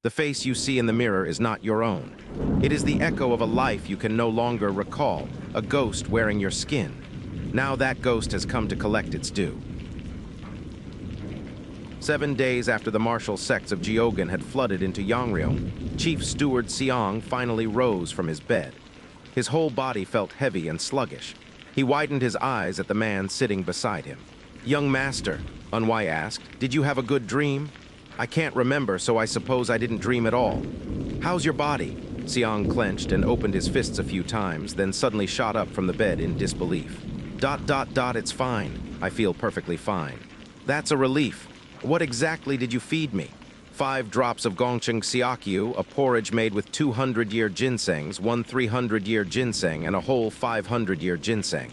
The face you see in the mirror is not your own. It is the echo of a life you can no longer recall, a ghost wearing your skin. Now that ghost has come to collect its due. 7 days after the martial sects of Gyeonggan had flooded into Yangryeong, Chief Steward Seong finally rose from his bed. His whole body felt heavy and sluggish. He widened his eyes at the man sitting beside him. "Young master," Unwai asked, "did you have a good dream?" "I can't remember, so I suppose I didn't dream at all." "How's your body?" Seong clenched and opened his fists a few times, then suddenly shot up from the bed in disbelief. It's fine. I feel perfectly fine." "That's a relief. What exactly did you feed me?" 5 drops of gongcheng xiaokyu, a porridge made with 200-year ginsengs, 1 300-year ginseng, and a whole 500-year ginseng.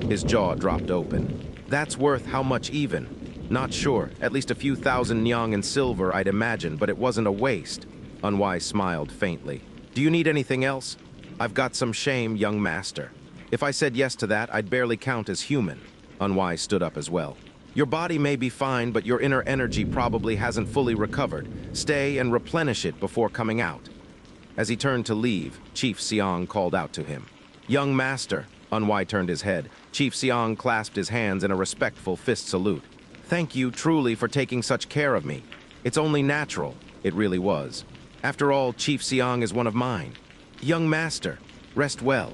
His jaw dropped open. "That's worth how much even?" "Not sure. At least a few thousand nyang in silver, I'd imagine, but it wasn't a waste." Unwai smiled faintly. "Do you need anything else?" "I've got some shame, young master. If I said yes to that, I'd barely count as human." Unwai stood up as well. "Your body may be fine, but your inner energy probably hasn't fully recovered. Stay and replenish it before coming out." As he turned to leave, Chief Seong called out to him. "Young master." Unwai turned his head. Chief Seong clasped his hands in a respectful fist salute. "Thank you truly for taking such care of me. It's only natural." It really was. "After all, Chief Seong is one of mine." "Young master, rest well."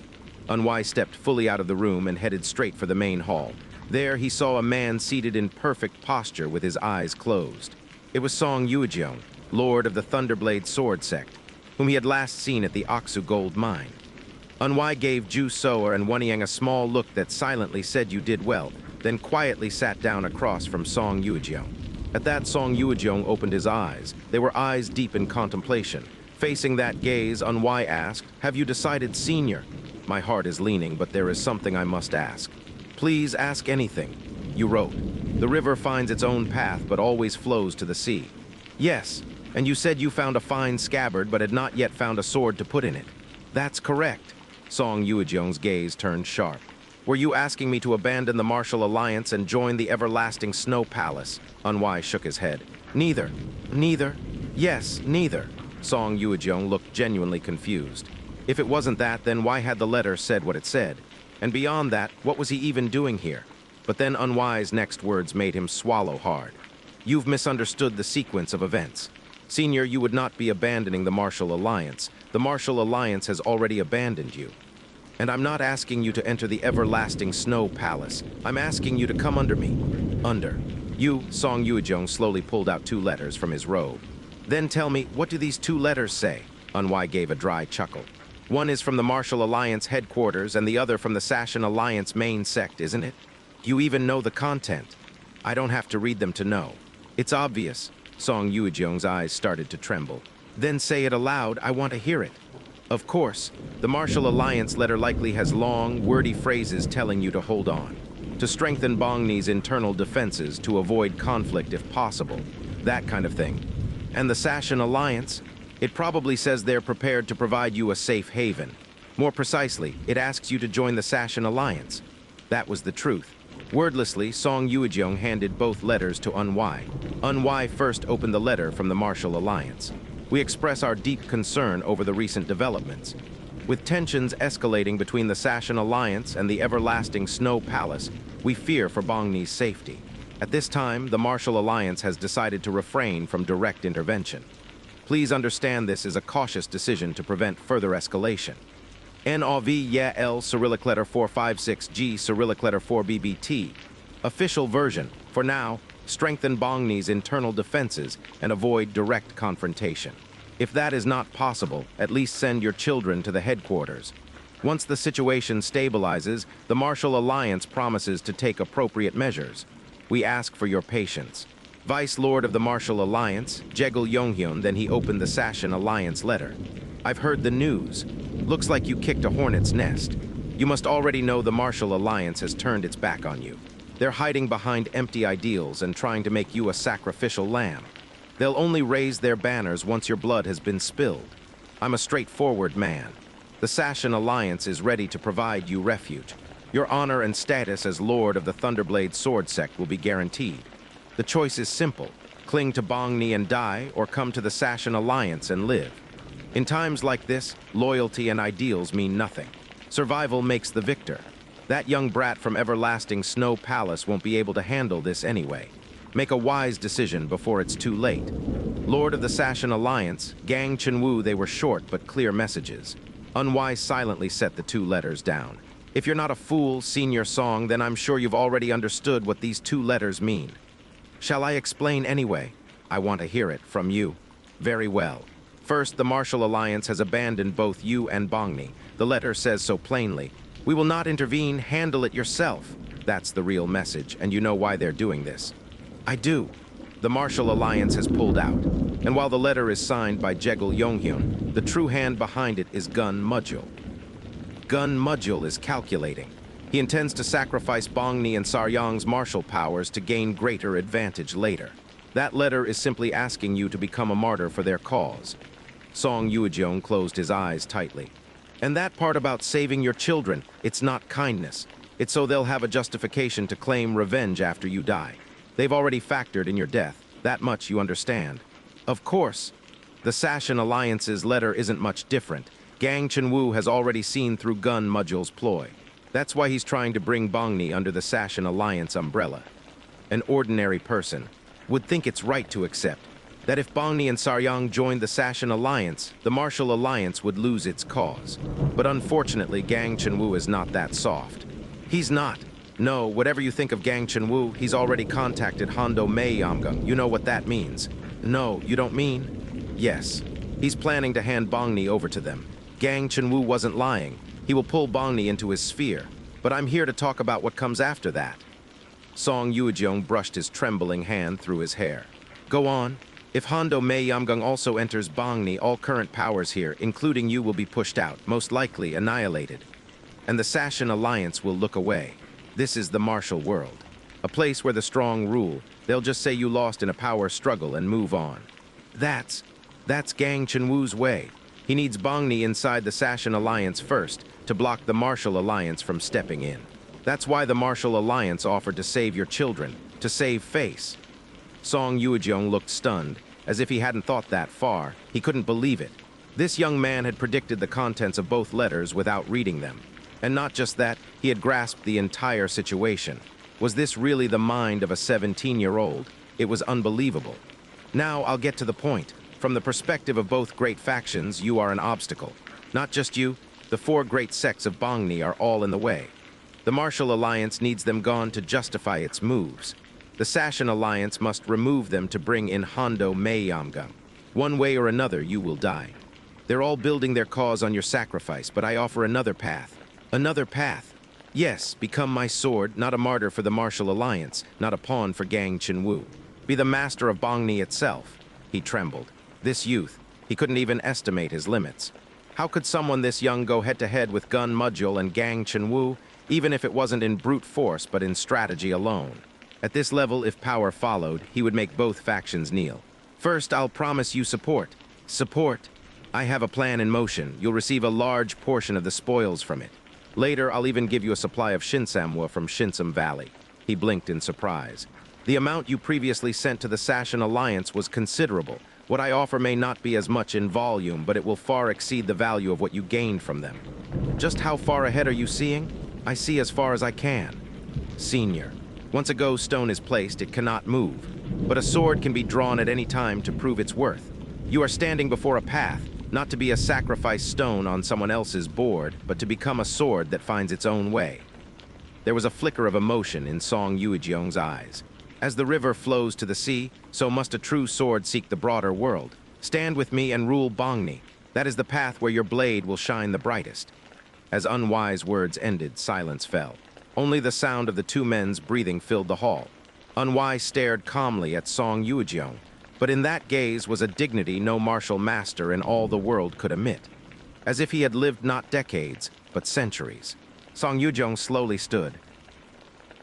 Unwai stepped fully out of the room and headed straight for the main hall. There he saw a man seated in perfect posture with his eyes closed. It was Yangryeong, lord of the Thunderblade sword sect, whom he had last seen at the Aksu gold mine. Unwai gave Ju Soer and Wanyang a small look that silently said you did well, then quietly sat down across from Yangryeong. At that, Yangryeong opened his eyes. They were eyes deep in contemplation. Facing that gaze, Unwai asked, "Have you decided, senior?" "My heart is leaning, but there is something I must ask." "Please ask anything." "You wrote, 'The river finds its own path, but always flows to the sea.'" "Yes, and you said you found a fine scabbard, but had not yet found a sword to put in it." "That's correct." Yangryeong's gaze turned sharp. "Were you asking me to abandon the martial alliance and join the everlasting snow palace?" Unwai shook his head. "Neither." "Neither?" "Yes, neither." Yangryeong looked genuinely confused. If it wasn't that, then why had the letter said what it said? And beyond that, what was he even doing here? But then Unwai's next words made him swallow hard. "You've misunderstood the sequence of events. Senior, you would not be abandoning the martial alliance. The martial alliance has already abandoned you. And I'm not asking you to enter the everlasting snow palace. I'm asking you to come under me." "Under." You, Yangryeong slowly pulled out 2 letters from his robe. "Then tell me, what do these 2 letters say?" Unwai gave a dry chuckle. "One is from the Martial Alliance headquarters and the other from the Sashin Alliance main sect, isn't it? You even know the content." "I don't have to read them to know." "It's obvious." Yangryeong's eyes started to tremble. "Then say it aloud, I want to hear it." "Of course. The Martial Alliance letter likely has long, wordy phrases telling you to hold on. To strengthen Bongni's internal defenses, to avoid conflict if possible. That kind of thing. And the Sashin Alliance? It probably says they're prepared to provide you a safe haven. More precisely, it asks you to join the Sashin Alliance." That was the truth. Wordlessly, Yangryeong handed both letters to Unwai. Unwai first opened the letter from the Martial Alliance. "We express our deep concern over the recent developments. With tensions escalating between the Sashin Alliance and the everlasting Snow Palace, we fear for Bongni's safety. At this time, the Martial Alliance has decided to refrain from direct intervention. Please understand this is a cautious decision to prevent further escalation. NOV YL Cyrillic letter 456G Cyrillic letter 4BBT. Official version. For now, strengthen Bongni's internal defenses and avoid direct confrontation. If that is not possible, at least send your children to the headquarters. Once the situation stabilizes, the Martial Alliance promises to take appropriate measures. We ask for your patience." Vice Lord of the Martial Alliance, Yangryeong, then he opened the Sashin Alliance letter. "I've heard the news. Looks like you kicked a hornet's nest. You must already know the Martial Alliance has turned its back on you. They're hiding behind empty ideals and trying to make you a sacrificial lamb. They'll only raise their banners once your blood has been spilled. I'm a straightforward man. The Sashin Alliance is ready to provide you refuge. Your honor and status as Lord of the Thunderblade sword sect will be guaranteed. The choice is simple. Cling to Bongni and die, or come to the Sashan Alliance and live. In times like this, loyalty and ideals mean nothing. Survival makes the victor. That young brat from everlasting Snow Palace won't be able to handle this anyway. Make a wise decision before it's too late. Lord of the Sashan Alliance, Gang Chenwu, they were short but clear messages. Unwise silently set the 2 letters down. If you're not a fool, Senior Seong, then I'm sure you've already understood what these 2 letters mean. Shall I explain anyway? I want to hear it from you. Very well. First, the Martial Alliance has abandoned both you and Bongni. The letter says so plainly. We will not intervene, handle it yourself. That's the real message, and you know why they're doing this. I do. The Martial Alliance has pulled out, and while the letter is signed by Yangryeong, the true hand behind it is Gun Mudgel. Gun Mudgel is calculating. He intends to sacrifice Bongni and Saryang's martial powers to gain greater advantage later. That letter is simply asking you to become a martyr for their cause. Song Yuejeong closed his eyes tightly. And that part about saving your children, it's not kindness. It's so they'll have a justification to claim revenge after you die. They've already factored in your death. That much you understand. Of course, the Sashan Alliance's letter isn't much different. Gang Chenwu has already seen through Gun Mudgel's ploy. That's why he's trying to bring Bongni under the Sashan Alliance umbrella. An ordinary person would think it's right to accept that if Bongni and Saryang joined the Sashan Alliance, the Martial Alliance would lose its cause. But unfortunately, Gang Chenwu is not that soft. He's not. No, whatever you think of Gang Chenwu, he's already contacted Hondo Mei Yamgung. You know what that means? No, you don't mean? Yes. He's planning to hand Bongni over to them. Gang Chenwu wasn't lying. He will pull Bongni into his sphere. But I'm here to talk about what comes after that. Song Yuejeong brushed his trembling hand through his hair. Go on. If Hondo Mei Yamgung also enters Bongni, all current powers here, including you, will be pushed out, most likely annihilated. And the Sashan Alliance will look away. This is the martial world. A place where the strong rule. They'll just say you lost in a power struggle and move on. That's Gang Chenwu's way. He needs Bongni inside the Sashan Alliance first to block the Martial Alliance from stepping in. That's why the Martial Alliance offered to save your children, to save face. Song Yuejeong looked stunned, as if he hadn't thought that far. He couldn't believe it. This young man had predicted the contents of both letters without reading them. And not just that, he had grasped the entire situation. Was this really the mind of a 17-year-old? It was unbelievable. Now I'll get to the point. From the perspective of both great factions, you are an obstacle. Not just you, the 4 great sects of Bongni are all in the way. The Martial Alliance needs them gone to justify its moves. The Sashan Alliance must remove them to bring in Hondo Mei Yamgung. One way or another, you will die. They're all building their cause on your sacrifice, but I offer another path. Another path. Yes, become my sword, not a martyr for the Martial Alliance, not a pawn for Gang Chenwu. Be the master of Bongni itself. He trembled. This youth, he couldn't even estimate his limits. How could someone this young go head-to-head with Gun Mudgel and Gang Chenwu, even if it wasn't in brute force but in strategy alone? At this level, if power followed, he would make both factions kneel. First, I'll promise you support. Support? I have a plan in motion. You'll receive a large portion of the spoils from it. Later, I'll even give you a supply of Shinsamwa from Shinsam Valley. He blinked in surprise. The amount you previously sent to the Sashan Alliance was considerable. What I offer may not be as much in volume, but it will far exceed the value of what you gained from them. Just how far ahead are you seeing? I see as far as I can. Senior. Once a ghost stone is placed, it cannot move. But a sword can be drawn at any time to prove its worth. You are standing before a path, not to be a sacrifice stone on someone else's board, but to become a sword that finds its own way. There was a flicker of emotion in Song Yuejeong's eyes. As the river flows to the sea, so must a true sword seek the broader world. Stand with me and rule Bongni. That is the path where your blade will shine the brightest. As unwise words ended, silence fell. Only the sound of the 2 men's breathing filled the hall. Unwise stared calmly at Song Yuejeong, but in that gaze was a dignity no martial master in all the world could emit. As if he had lived not decades, but centuries. Song Yuejeong slowly stood.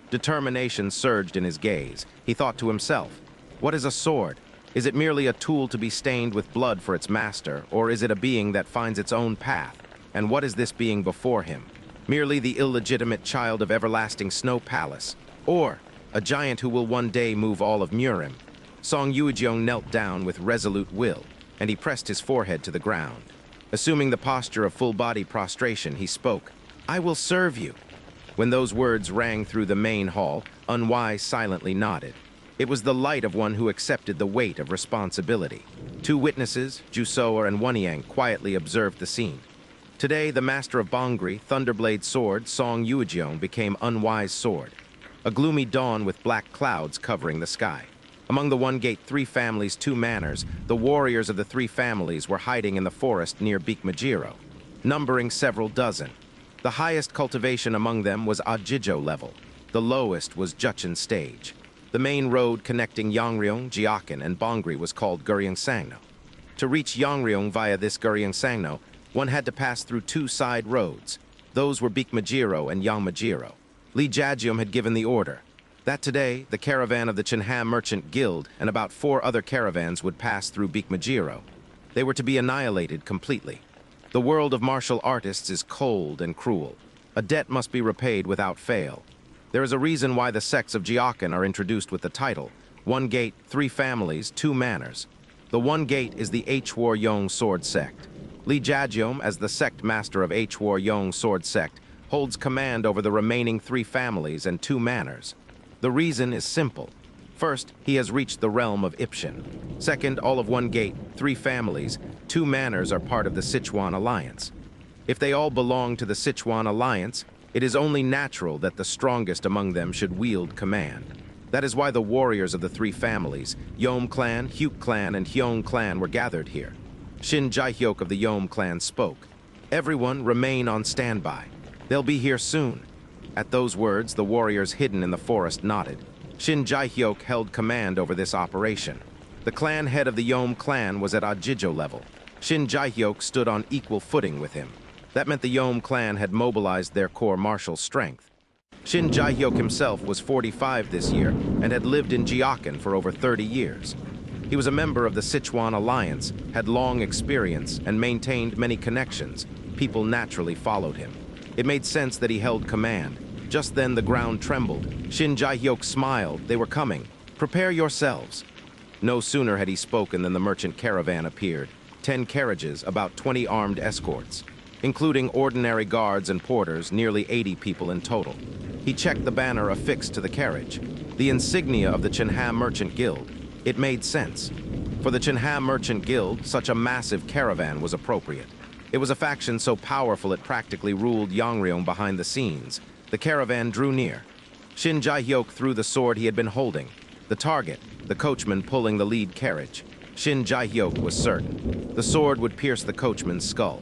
Determination surged in his gaze. He thought to himself, what is a sword? Is it merely a tool to be stained with blood for its master, or is it a being that finds its own path? And what is this being before him? Merely the illegitimate child of everlasting Snow Palace, or a giant who will one day move all of Murim? Song Yuejeong knelt down with resolute will, and he pressed his forehead to the ground. Assuming the posture of full-body prostration, he spoke, "I will serve you." When those words rang through the main hall, Unwise silently nodded. It was the light of one who accepted the weight of responsibility. Two witnesses, Jusoer and Wanyang, quietly observed the scene. Today, the master of Bangri, Thunderblade Sword, Song Yuejeong, became Unwise Sword. A gloomy dawn with black clouds covering the sky. Among the One Gate Three Families, Two Manors, the warriors of the three families were hiding in the forest near Bikmajiro, numbering several dozen. The highest cultivation among them was Ajijo level. The lowest was Jucheon stage. The main road connecting Yangryeong, Jiakan, and Bangri was called Guryeong-sangno. To reach Yangryeong via this Guryeong-sangno, one had to pass through two side roads. Those were Bikmajiro and Yangmajiro. Lee Jajium had given the order that today, the caravan of the Chenha Merchant Guild and about 4 other caravans would pass through Bikmajiro. They were to be annihilated completely. The world of martial artists is cold and cruel. A debt must be repaid without fail. There is a reason why the sects of Jiakan are introduced with the title, One Gate, Three Families, Two Manors. The One Gate is the Yangryeong sword sect. Lee Jajium, as the sect master of Yangryeong sword sect, holds command over the remaining 3 families and 2 manors. The reason is simple. First, he has reached the realm of Ipshin. Second, all of One Gate, 3 families, 2 manors are part of the Sichuan Alliance. If they all belong to the Sichuan Alliance, it is only natural that the strongest among them should wield command. That is why the warriors of the 3 families, Yom clan, Hyuk clan, and Hyong clan, were gathered here. Shin Jae-hyuk of the Yom clan spoke. "Everyone remain on standby. They'll be here soon." At those words, the warriors hidden in the forest nodded. Shin Jae-hyuk held command over this operation. The clan head of the Yom clan was at Ajijo level. Shin Jae-hyuk stood on equal footing with him. That meant the Yom clan had mobilized their core martial strength. Shin Jae-hyuk himself was 45 this year and had lived in Jiakan for over 30 years. He was a member of the Sichuan Alliance, had long experience, and maintained many connections. People naturally followed him. It made sense that he held command. Just then the ground trembled. Shin Jae-hyuk smiled. They were coming. "Prepare yourselves." No sooner had he spoken than the merchant caravan appeared. 10 carriages, about 20 armed escorts. Including ordinary guards and porters, nearly 80 people in total. He checked the banner affixed to the carriage. The insignia of the Chenha Merchant Guild. It made sense. For the Chenha Merchant Guild, such a massive caravan was appropriate. It was a faction so powerful it practically ruled Yangryeong behind the scenes. The caravan drew near. Shin Jae-hyuk threw the sword he had been holding. The target, the coachman pulling the lead carriage. Shin Jae-hyuk was certain. The sword would pierce the coachman's skull.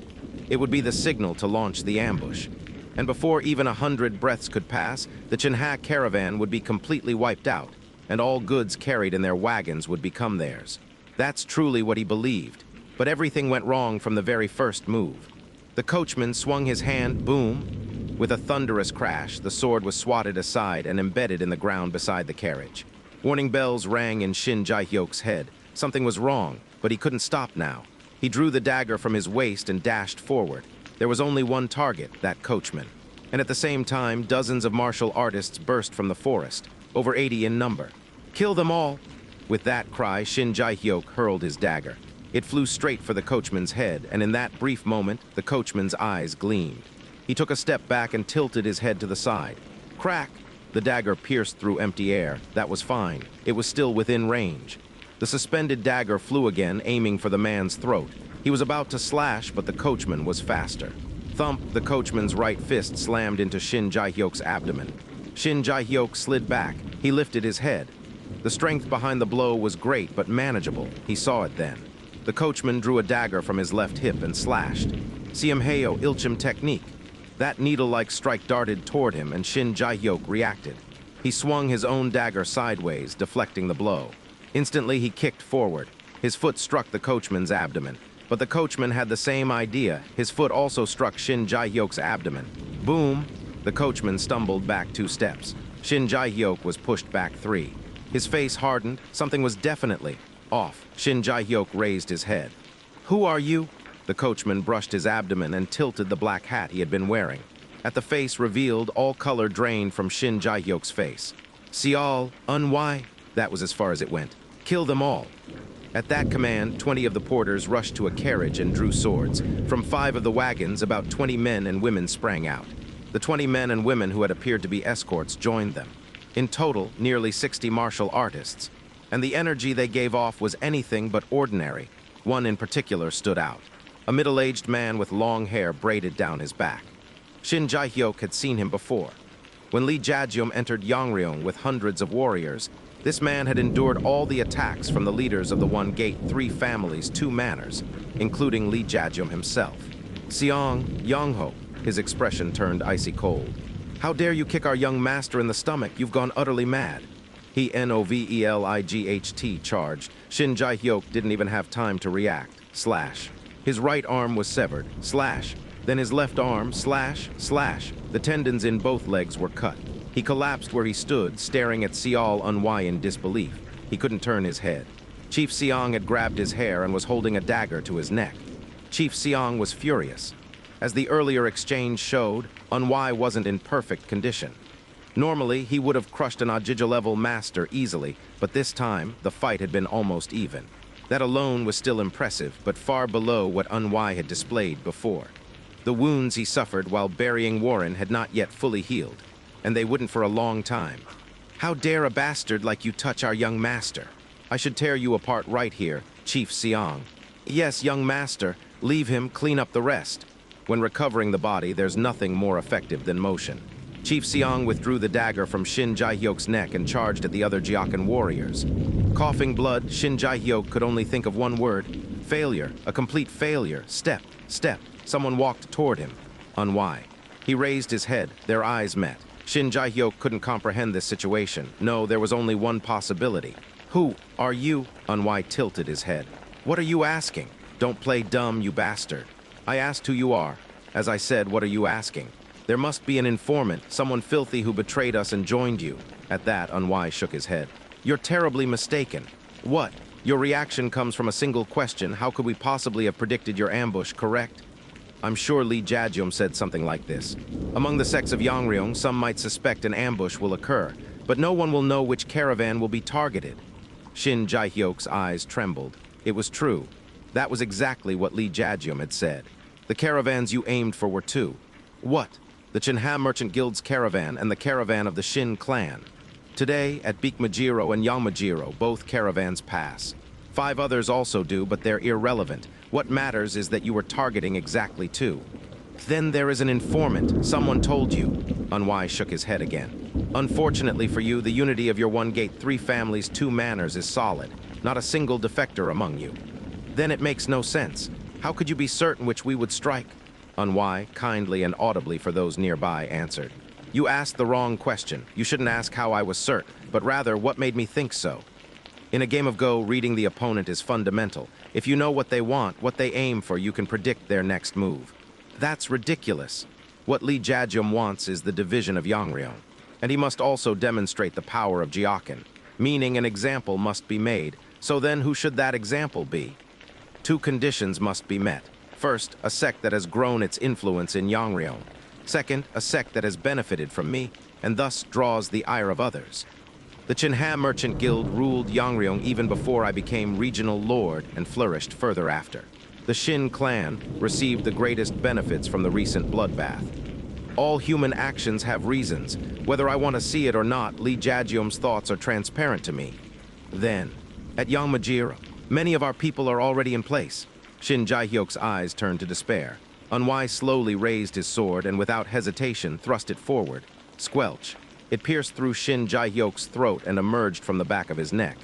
It would be the signal to launch the ambush. And before even 100 breaths could pass, the Chenha caravan would be completely wiped out, and all goods carried in their wagons would become theirs. That's truly what he believed. But everything went wrong from the very first move. The coachman swung his hand, boom. With a thunderous crash, the sword was swatted aside and embedded in the ground beside the carriage. Warning bells rang in Shin Jae-hyuk's head. Something was wrong, but he couldn't stop now. He drew the dagger from his waist and dashed forward. There was only one target, that coachman. And at the same time, dozens of martial artists burst from the forest, over 80 in number. "Kill them all!" With that cry, Shin Jae-hyuk hurled his dagger. It flew straight for the coachman's head, and in that brief moment, the coachman's eyes gleamed. He took a step back and tilted his head to the side. Crack! The dagger pierced through empty air. That was fine. It was still within range. The suspended dagger flew again, aiming for the man's throat. He was about to slash, but the coachman was faster. Thump! The coachman's right fist slammed into Shin Jae-hyuk's abdomen. Shin Jae-hyuk slid back. He lifted his head. The strength behind the blow was great, but manageable. He saw it then. The coachman drew a dagger from his left hip and slashed. Siamheo Ilchim technique. That needle-like strike darted toward him, and Shin Jae-hyuk reacted. He swung his own dagger sideways, deflecting the blow. Instantly, he kicked forward. His foot struck the coachman's abdomen. But the coachman had the same idea. His foot also struck Shin Jae-hyuk's abdomen. Boom! The coachman stumbled back 2 steps. Shin Jae-hyuk was pushed back 3. His face hardened. Something was definitely off. Shin Jae-hyuk raised his head. "Who are you?" The coachman brushed his abdomen and tilted the black hat he had been wearing. At the face revealed, all color drained from Shin Jae-hyuk's face. "Sial, Unwhy." That was as far as it went. Kill them all. At that command, 20 of the porters rushed to a carriage and drew swords. From 5 of the wagons, about 20 men and women sprang out. The 20 men and women who had appeared to be escorts joined them. In total, nearly 60 martial artists. And the energy they gave off was anything but ordinary. One in particular stood out. A middle-aged man with long hair braided down his back. Shin Jae-hyuk had seen him before. When Lee Jae-jum entered Yangryeong with hundreds of warriors, this man had endured all the attacks from the leaders of the One Gate, 3 families, 2 manors, including Lee Jae-jum himself. Seong, Young-ho, his expression turned icy cold. How dare you kick our young master in the stomach? You've gone utterly mad. He NOVELIGHT charged. Shin Jae-hyuk didn't even have time to react. Slash. His right arm was severed. Slash. Then his left arm. Slash. Slash. The tendons in both legs were cut. He collapsed where he stood, staring at Seol Unwai in disbelief. He couldn't turn his head. Chief Seong had grabbed his hair and was holding a dagger to his neck. Chief Seong was furious. As the earlier exchange showed, Unwai wasn't in perfect condition. Normally, he would have crushed an Ajija-level master easily, but this time, the fight had been almost even. That alone was still impressive, but far below what Unwai had displayed before. The wounds he suffered while burying Warren had not yet fully healed, and they wouldn't for a long time. How dare a bastard like you touch our young master? I should tear you apart right here, Chief Seong. Yes, young master, leave him, clean up the rest. When recovering the body, there's nothing more effective than motion. Chief Seong withdrew the dagger from Shin Jae-hyuk's neck and charged at the other Jiakan warriors. Coughing blood, Shin Jae-hyuk could only think of one word: failure, a complete failure. Step, step. Someone walked toward him. Unwai. He raised his head. Their eyes met. Shin Jae-hyuk couldn't comprehend this situation. No, there was only one possibility. Who are you? Unwai tilted his head. What are you asking? Don't play dumb, you bastard. I asked who you are. As I said, what are you asking? There must be an informant, someone filthy who betrayed us and joined you. At that, Unwai shook his head. You're terribly mistaken. What? Your reaction comes from a single question. How could we possibly have predicted your ambush, correct? I'm sure Lee Jae-jum said something like this. Among the sects of Yangryeong, some might suspect an ambush will occur, but no one will know which caravan will be targeted. Shin Jae-hyuk's eyes trembled. It was true. That was exactly what Lee Jae-jum had said. The caravans you aimed for were 2. What? The Chinha Merchant Guild's caravan and the caravan of the Shin clan. Today, at Baekmajiro and Yeongmajiro, both caravans pass. 5 others also do, but they're irrelevant. What matters is that you were targeting exactly 2. Then there is an informant. Someone told you. Unwai shook his head again. Unfortunately for you, the unity of your One Gate, 3 families, 2 manors is solid. Not a single defector among you. Then it makes no sense. How could you be certain which we would strike? Unwai, kindly and audibly for those nearby, answered. You asked the wrong question. You shouldn't ask how I was certain, but rather what made me think so. In a game of Go, reading the opponent is fundamental. If you know what they want, what they aim for, you can predict their next move. That's ridiculous. What Lee Jae-jum wants is the division of Yangryeong. And he must also demonstrate the power of Jiakan, meaning an example must be made. So then who should that example be? 2 conditions must be met. First, a sect that has grown its influence in Yangryeong. Second, a sect that has benefited from me, and thus draws the ire of others. The Chinha Merchant Guild ruled Yangryeong even before I became regional lord and flourished further after. The Shin clan received the greatest benefits from the recent bloodbath. All human actions have reasons. Whether I want to see it or not, Lee Jae-jum's thoughts are transparent to me. Then, at Yeongmajiro, many of our people are already in place. Shin Jae-hyuk's eyes turned to despair. Unwai slowly raised his sword and without hesitation thrust it forward. Squelch. It pierced through Shin Jae-hyuk's throat and emerged from the back of his neck.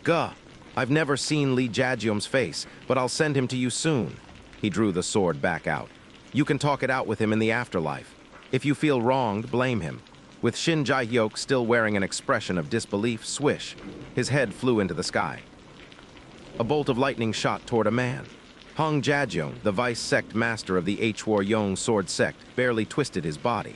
Gah! I've never seen Lee Jae-jum's face, but I'll send him to you soon. He drew the sword back out. You can talk it out with him in the afterlife. If you feel wronged, blame him. With Shin Jae-hyuk still wearing an expression of disbelief, swish. His head flew into the sky. A bolt of lightning shot toward a man. Hong Jae-jung, the vice-sect master of the Hwaryeong sword sect, barely twisted his body.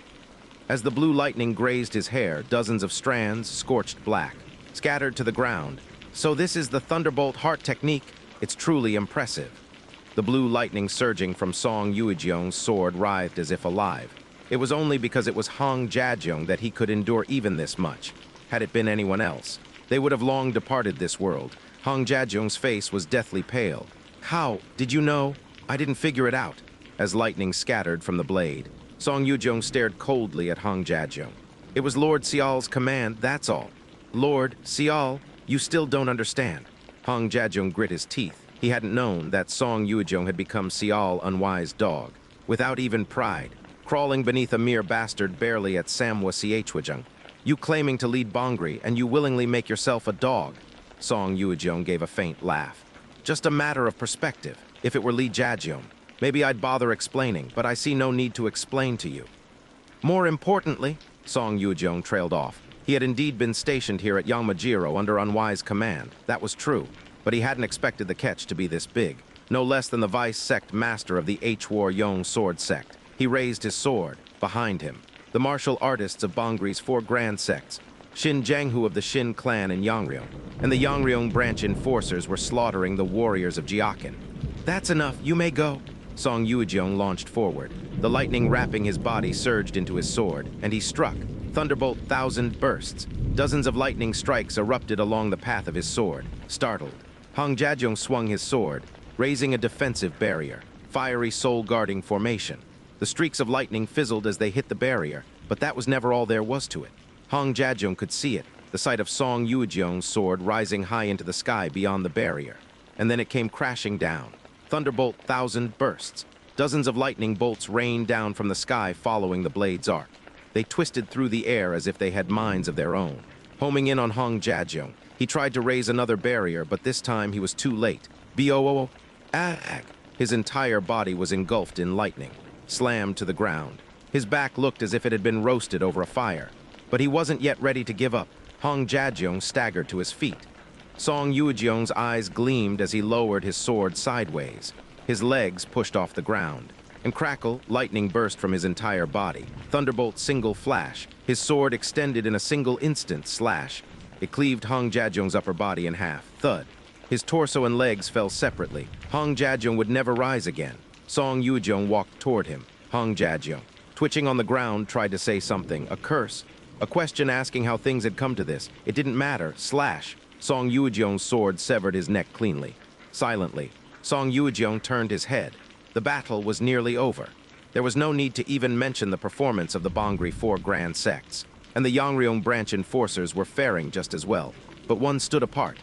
As the blue lightning grazed his hair, dozens of strands, scorched black, scattered to the ground. So this is the Thunderbolt Heart technique. It's truly impressive. The blue lightning surging from Song Yuejeong's sword writhed as if alive. It was only because it was Hong Jae-jung that he could endure even this much. Had it been anyone else, they would have long departed this world. Hong Jajeong's face was deathly pale. How? Did you know? I didn't figure it out. As lightning scattered from the blade, Song Yujong stared coldly at Hong Jajeong. It was Lord Sial's command, that's all. Lord Sial, you still don't understand. Hong Jajeong grit his teeth. He hadn't known that Song Yujong had become Sial unwise dog, without even pride, crawling beneath a mere bastard barely at Samwa Siechwajung. You claiming to lead Bongri, and you willingly make yourself a dog. Song Yujong gave a faint laugh. Just a matter of perspective. If it were Li Jajeong, maybe I'd bother explaining, but I see no need to explain to you. More importantly, Song Yujong trailed off. He had indeed been stationed here at Yangmajiro under unwise command. That was true, but he hadn't expected the catch to be this big. No less than the vice sect master of the Yangryeong sword sect. He raised his sword. Behind him, the martial artists of Bongri's 4 grand sects, Shin Janghu of the Shin clan in Yangryeong, and the Yangryeong branch enforcers were slaughtering the warriors of Jiakin. That's enough, you may go. Song Yujong launched forward. The lightning wrapping his body surged into his sword, and he struck. Thunderbolt 1,000 bursts. Dozens of lightning strikes erupted along the path of his sword. Startled, Hong Jajeong swung his sword, raising a defensive barrier, fiery soul-guarding formation. The streaks of lightning fizzled as they hit the barrier, but that was never all there was to it. Hong Jajeong could see it, the sight of Song Yujong's sword rising high into the sky beyond the barrier. And then it came crashing down. Thunderbolt 1,000 bursts. Dozens of lightning bolts rained down from the sky following the blade's arc. They twisted through the air as if they had minds of their own. Homing in on Hong Jajeong, he tried to raise another barrier, but this time he was too late. B-O-O-O, ag. His entire body was engulfed in lightning, slammed to the ground. His back looked as if it had been roasted over a fire. But he wasn't yet ready to give up. Hong Jajeong staggered to his feet. Song Yujong's eyes gleamed as he lowered his sword sideways. His legs pushed off the ground. And crackle, lightning burst from his entire body. Thunderbolt single flash. His sword extended in a single instant slash. It cleaved Hong Jajeong's upper body in half. Thud. His torso and legs fell separately. Hong Jajeong would never rise again. Song Yujong walked toward him. Hong Jajeong, twitching on the ground, tried to say something. A curse. A question asking how things had come to this. It didn't matter. Slash. Song Yujong's sword severed his neck cleanly. Silently, Song Yujong turned his head. The battle was nearly over. There was no need to even mention the performance of the Bongri 4 grand sects, and the Yangryeong branch enforcers were faring just as well. But one stood apart.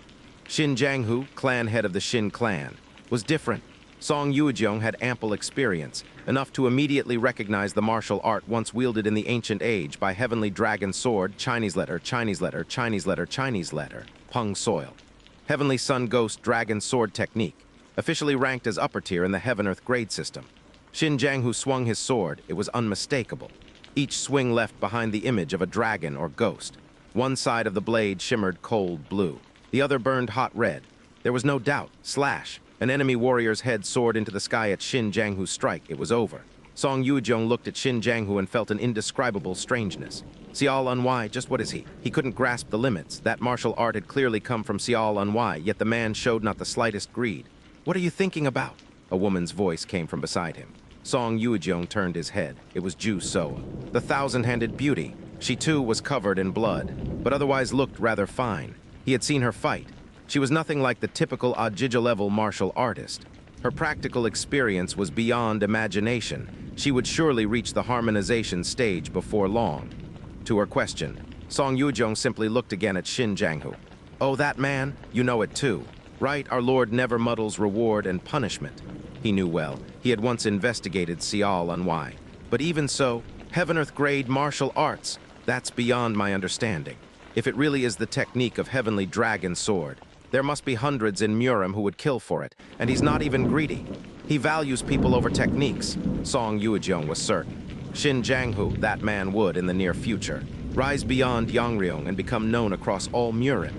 Shin Janghu, clan head of the Shin clan, was different. Song Yujong had ample experience, enough to immediately recognize the martial art once wielded in the ancient age by Heavenly Dragon Sword, Chinese letter, Chinese letter, Chinese letter, Chinese letter, Peng Soil. Heavenly Sun Ghost Dragon Sword Technique, officially ranked as upper tier in the Heaven-Earth grade system. Shin Janghu swung his sword. It was unmistakable. Each swing left behind the image of a dragon or ghost. One side of the blade shimmered cold blue. The other burned hot red. There was no doubt. Slash. An enemy warrior's head soared into the sky at Shin Janghu's strike. It was over. Song Yujong looked at Shin Janghu and felt an indescribable strangeness. Sial Unwai, just what is he? He couldn't grasp the limits. That martial art had clearly come from Sial Unwai, yet the man showed not the slightest greed. What are you thinking about? A woman's voice came from beside him. Song Yujong turned his head. It was Ju Soa, the thousand-handed beauty. She too was covered in blood, but otherwise looked rather fine. He had seen her fight. She was nothing like the typical Ajija-level martial artist. Her practical experience was beyond imagination. She would surely reach the harmonization stage before long. To her question, Song Yujong simply looked again at Shin Janghu. Oh, that man? You know it too. Right, our Lord never muddles reward and punishment. He knew well. He had once investigated Sial Unwai. But even so, Heaven-Earth grade martial arts, that's beyond my understanding. If it really is the technique of Heavenly Dragon Sword, there must be hundreds in Murim who would kill for it, and he's not even greedy. He values people over techniques, Song Yujong was certain. Shin Janghu, that man would, in the near future, rise beyond Yangryeong and become known across all Murim.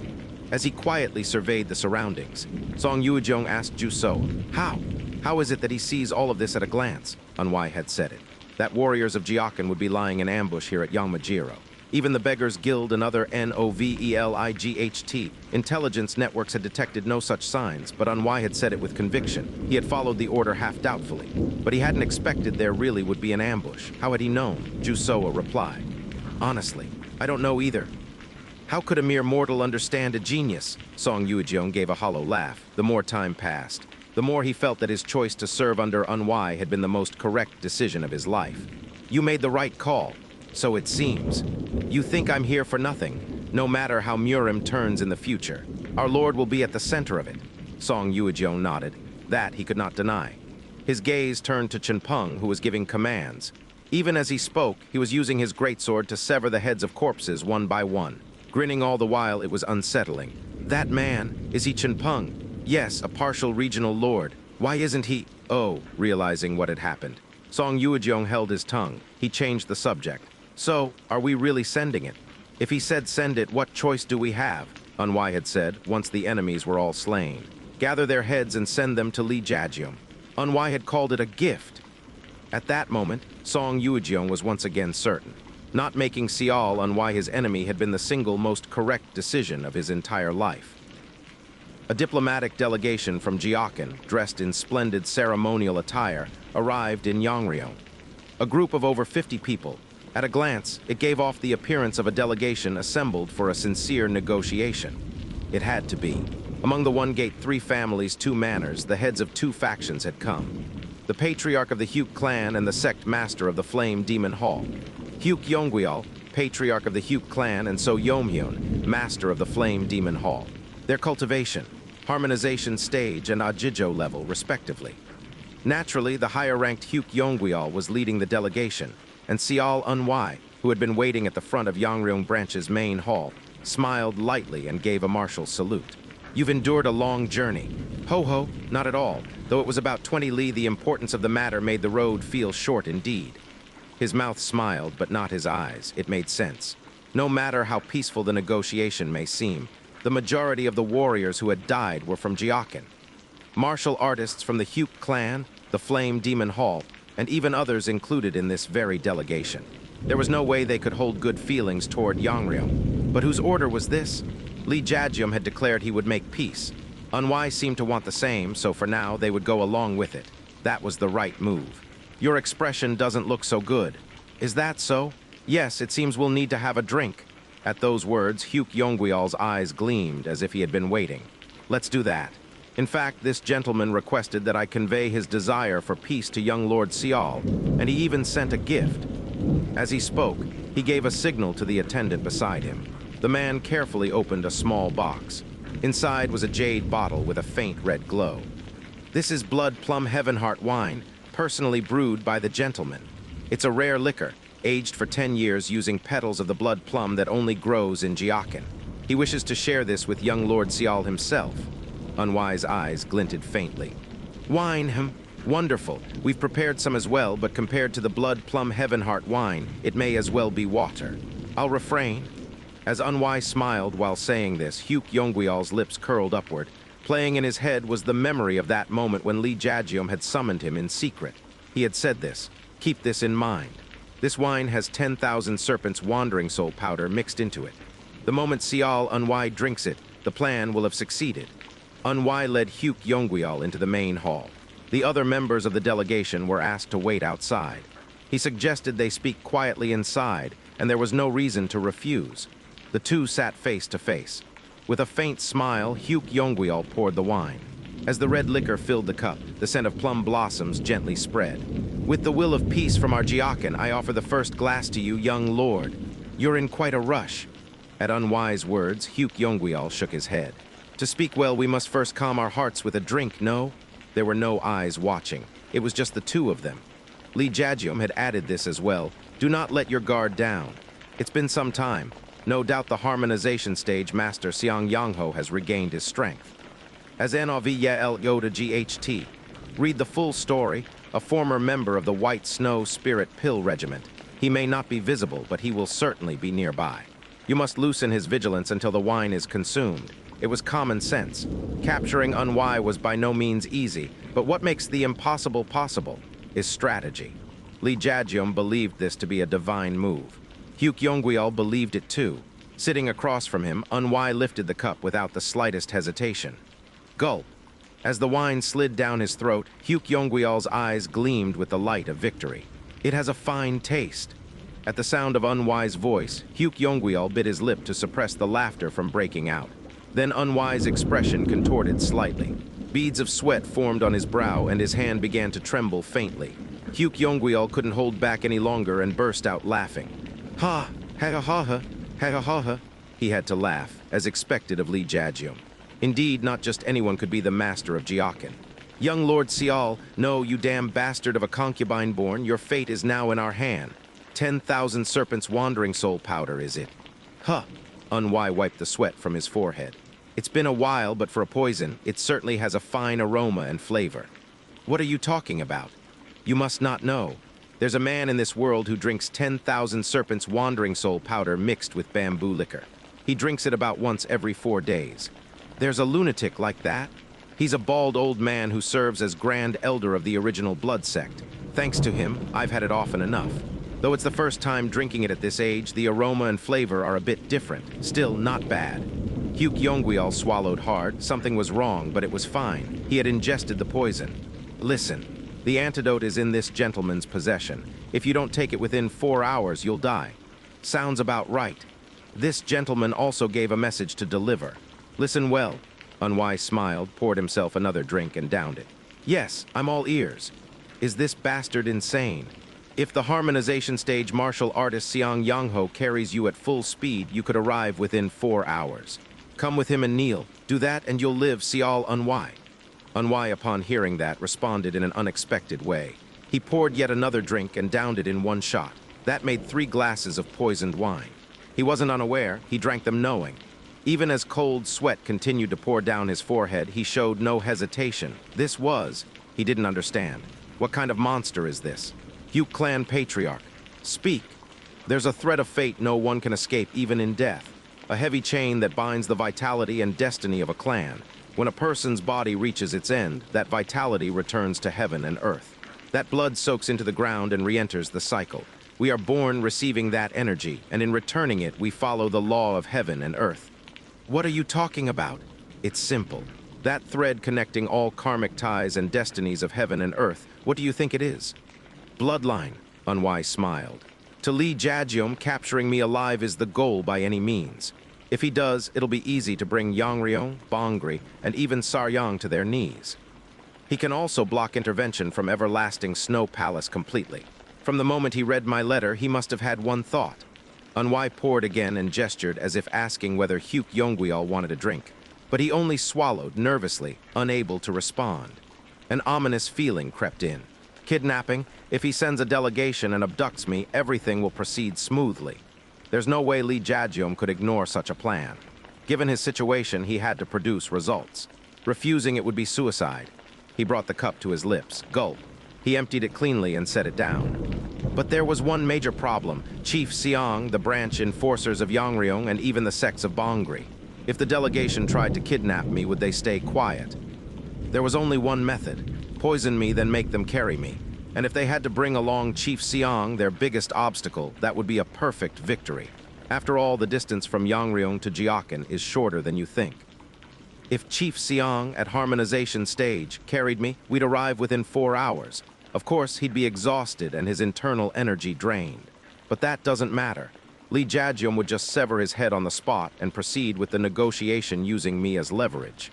As he quietly surveyed the surroundings, Song Yujong asked Ju Soa, how? How is it that he sees all of this at a glance? Unwai had said it. That warriors of Jiakin would be lying in ambush here at Yangmajiro. Even the Beggars Guild and other NOVELIGHT intelligence networks had detected no such signs, but Unwai had said it with conviction. He had followed the order half doubtfully, but he hadn't expected there really would be an ambush. How had he known? Ju Soa replied. Honestly, I don't know either. How could a mere mortal understand a genius? Song Yuejeong gave a hollow laugh. The more time passed, the more he felt that his choice to serve under Unwai had been the most correct decision of his life. You made the right call, so it seems. You think I'm here for nothing, no matter how Murim turns in the future. Our Lord will be at the center of it. Song Yuejeong nodded. That he could not deny. His gaze turned to Chenpeng, who was giving commands. Even as he spoke, he was using his greatsword to sever the heads of corpses one by one. Grinning all the while, it was unsettling. That man, is he Chenpeng? Yes, a partial regional lord. Why isn't he? Oh, realizing what had happened. Song Yuejeong held his tongue. He changed the subject. So, are we really sending it? If he said send it, what choice do we have? Unwai had said, once the enemies were all slain. Gather their heads and send them to Yangryeong. Unwai had called it a gift. At that moment, Song Yuejeong was once again certain. Not making Sial Unwai his enemy had been the single most correct decision of his entire life. A diplomatic delegation from Jiakan, dressed in splendid ceremonial attire, arrived in Yangryeong. A group of over 50 people. At a glance, it gave off the appearance of a delegation assembled for a sincere negotiation. It had to be. Among the One Gate 3 families, 2 manors, the heads of 2 factions had come. The patriarch of the Hyuk clan and the sect master of the Flame Demon Hall. Hyuk Yongweol, patriarch of the Hyuk clan, and So Yomhyun, master of the Flame Demon Hall. Their cultivation, harmonization stage, and Ajijo level, respectively. Naturally, the higher-ranked Hyuk Yongweol was leading the delegation, and Sial Unwai, who had been waiting at the front of Yangryeong branch's main hall, smiled lightly and gave a martial salute. You've endured a long journey. Ho-ho, not at all. Though it was about 20 li, the importance of the matter made the road feel short indeed. His mouth smiled, but not his eyes. It made sense. No matter how peaceful the negotiation may seem, the majority of the warriors who had died were from Jiakan. Martial artists from the Hyuk clan, the Flame Demon Hall, and even others included in this very delegation. There was no way they could hold good feelings toward Yangryeong. But whose order was this? Yangryeong had declared he would make peace. Unwai seemed to want the same, so for now they would go along with it. That was the right move. Your expression doesn't look so good. Is that so? Yes, it seems we'll need to have a drink. At those words, Hyuk Yongweol's eyes gleamed as if he had been waiting. Let's do that. In fact, this gentleman requested that I convey his desire for peace to young Lord Sial, and he even sent a gift. As he spoke, he gave a signal to the attendant beside him. The man carefully opened a small box. Inside was a jade bottle with a faint red glow. This is Blood Plum Heavenheart wine, personally brewed by the gentleman. It's a rare liquor, aged for 10 years using petals of the blood plum that only grows in Jiakan. He wishes to share this with young Lord Sial himself. Unwai's eyes glinted faintly. Wine, wonderful. We've prepared some as well, but compared to the Blood Plum Heavenheart wine, it may as well be water. I'll refrain. As Unwai smiled while saying this, Hyuk Yongweol's lips curled upward. Playing in his head was the memory of that moment when Yangryeong had summoned him in secret. He had said this. Keep this in mind. This wine has 10,000 serpents' wandering soul powder mixed into it. The moment Sial Unwai drinks it, the plan will have succeeded. Unwai led Hyuk Yongweol into the main hall. The other members of the delegation were asked to wait outside. He suggested they speak quietly inside, and there was no reason to refuse. The two sat face to face. With a faint smile, Hyuk Yongweol poured the wine. As the red liquor filled the cup, the scent of plum blossoms gently spread. With the will of peace from our Jiakan, I offer the first glass to you, young lord. You're in quite a rush. At Unwai's words, Hyuk Yongweol shook his head. To speak well, we must first calm our hearts with a drink, no? There were no eyes watching. It was just the two of them. Yangryeong had added this as well. Do not let your guard down. It's been some time. No doubt the harmonization stage master Seong Yangho has regained his strength. As NOVYL Yoda GHT, read the full story, a former member of the White Snow Spirit Pill Regiment. He may not be visible, but he will certainly be nearby. You must loosen his vigilance until the wine is consumed. It was common sense. Capturing Unwai was by no means easy, but what makes the impossible possible is strategy. Yangryeong believed this to be a divine move. Hyuk Yongweol believed it too. Sitting across from him, Unwai lifted the cup without the slightest hesitation. Gulp. As the wine slid down his throat, Hyuk Yongweol's eyes gleamed with the light of victory. It has a fine taste. At the sound of Unwise voice, Yangryeong bit his lip to suppress the laughter from breaking out. Then Unwise expression contorted slightly. Beads of sweat formed on his brow and his hand began to tremble faintly. Yangryeong couldn't hold back any longer and burst out laughing. Ha! Ha ha ha ha! Ha ha ha ha! He had to laugh, as expected of Lee Jae-gyum. Indeed, not just anyone could be the master of Gyeoken. Young Lord Seol, no, you damn bastard of a concubine born, your fate is now in our hand. 10,000 serpents wandering soul powder, is it? Huh! Unwai wiped the sweat from his forehead. It's been a while, but for a poison, it certainly has a fine aroma and flavor. What are you talking about? You must not know. There's a man in this world who drinks 10,000 serpents wandering soul powder mixed with bamboo liquor. He drinks it about once every 4 days. There's a lunatic like that? He's a bald old man who serves as Grand Elder of the original blood sect. Thanks to him, I've had it often enough. Though it's the first time drinking it at this age, the aroma and flavor are a bit different. Still not bad. Yangryeong swallowed hard. Something was wrong, but it was fine. He had ingested the poison. Listen, the antidote is in this gentleman's possession. If you don't take it within 4 hours, you'll die. Sounds about right. This gentleman also gave a message to deliver. Listen well. Unwise smiled, poured himself another drink, and downed it. Yes, I'm all ears. Is this bastard insane? If the harmonization stage martial artist Seong Yong-ho carries you at full speed, you could arrive within 4 hours. Come with him and kneel. Do that and you'll live, Seol Unwai. Unwai, upon hearing that, responded in an unexpected way. He poured yet another drink and downed it in one shot. That made 3 glasses of poisoned wine. He wasn't unaware, he drank them knowing. Even as cold sweat continued to pour down his forehead, he showed no hesitation. This was, he didn't understand. What kind of monster is this? Hugh clan patriarch. Speak. There's a thread of fate no one can escape even in death. A heavy chain that binds the vitality and destiny of a clan. When a person's body reaches its end, that vitality returns to heaven and earth. That blood soaks into the ground and re-enters the cycle. We are born receiving that energy, and in returning it, we follow the law of heaven and earth. What are you talking about? It's simple. That thread connecting all karmic ties and destinies of heaven and earth, what do you think it is? Bloodline, Unwise smiled. To Lee Jae-gyum, capturing me alive is the goal by any means. If he does, it'll be easy to bring Yangryeong, Bongri, and even Saryang to their knees. He can also block intervention from Everlasting Snow Palace completely. From the moment he read my letter, he must have had one thought. Unwai poured again and gestured as if asking whether Yangryeong wanted a drink. But he only swallowed nervously, unable to respond. An ominous feeling crept in. Kidnapping? If he sends a delegation and abducts me, everything will proceed smoothly. There's no way Lee Jae-gyum could ignore such a plan. Given his situation, he had to produce results. Refusing it would be suicide. He brought the cup to his lips. Gulp. He emptied it cleanly and set it down. But there was one major problem. Chief Seong, the branch enforcers of Yangryeong, and even the sects of Bongri. If the delegation tried to kidnap me, would they stay quiet? There was only one method. Poison me, then make them carry me. And if they had to bring along Chief Seong, their biggest obstacle, that would be a perfect victory. After all, the distance from Yangryeong to Gyeoken is shorter than you think. If Chief Seong, at harmonization stage, carried me, we'd arrive within 4 hours. Of course, he'd be exhausted and his internal energy drained. But that doesn't matter. Lee Jae-gyum would just sever his head on the spot and proceed with the negotiation using me as leverage.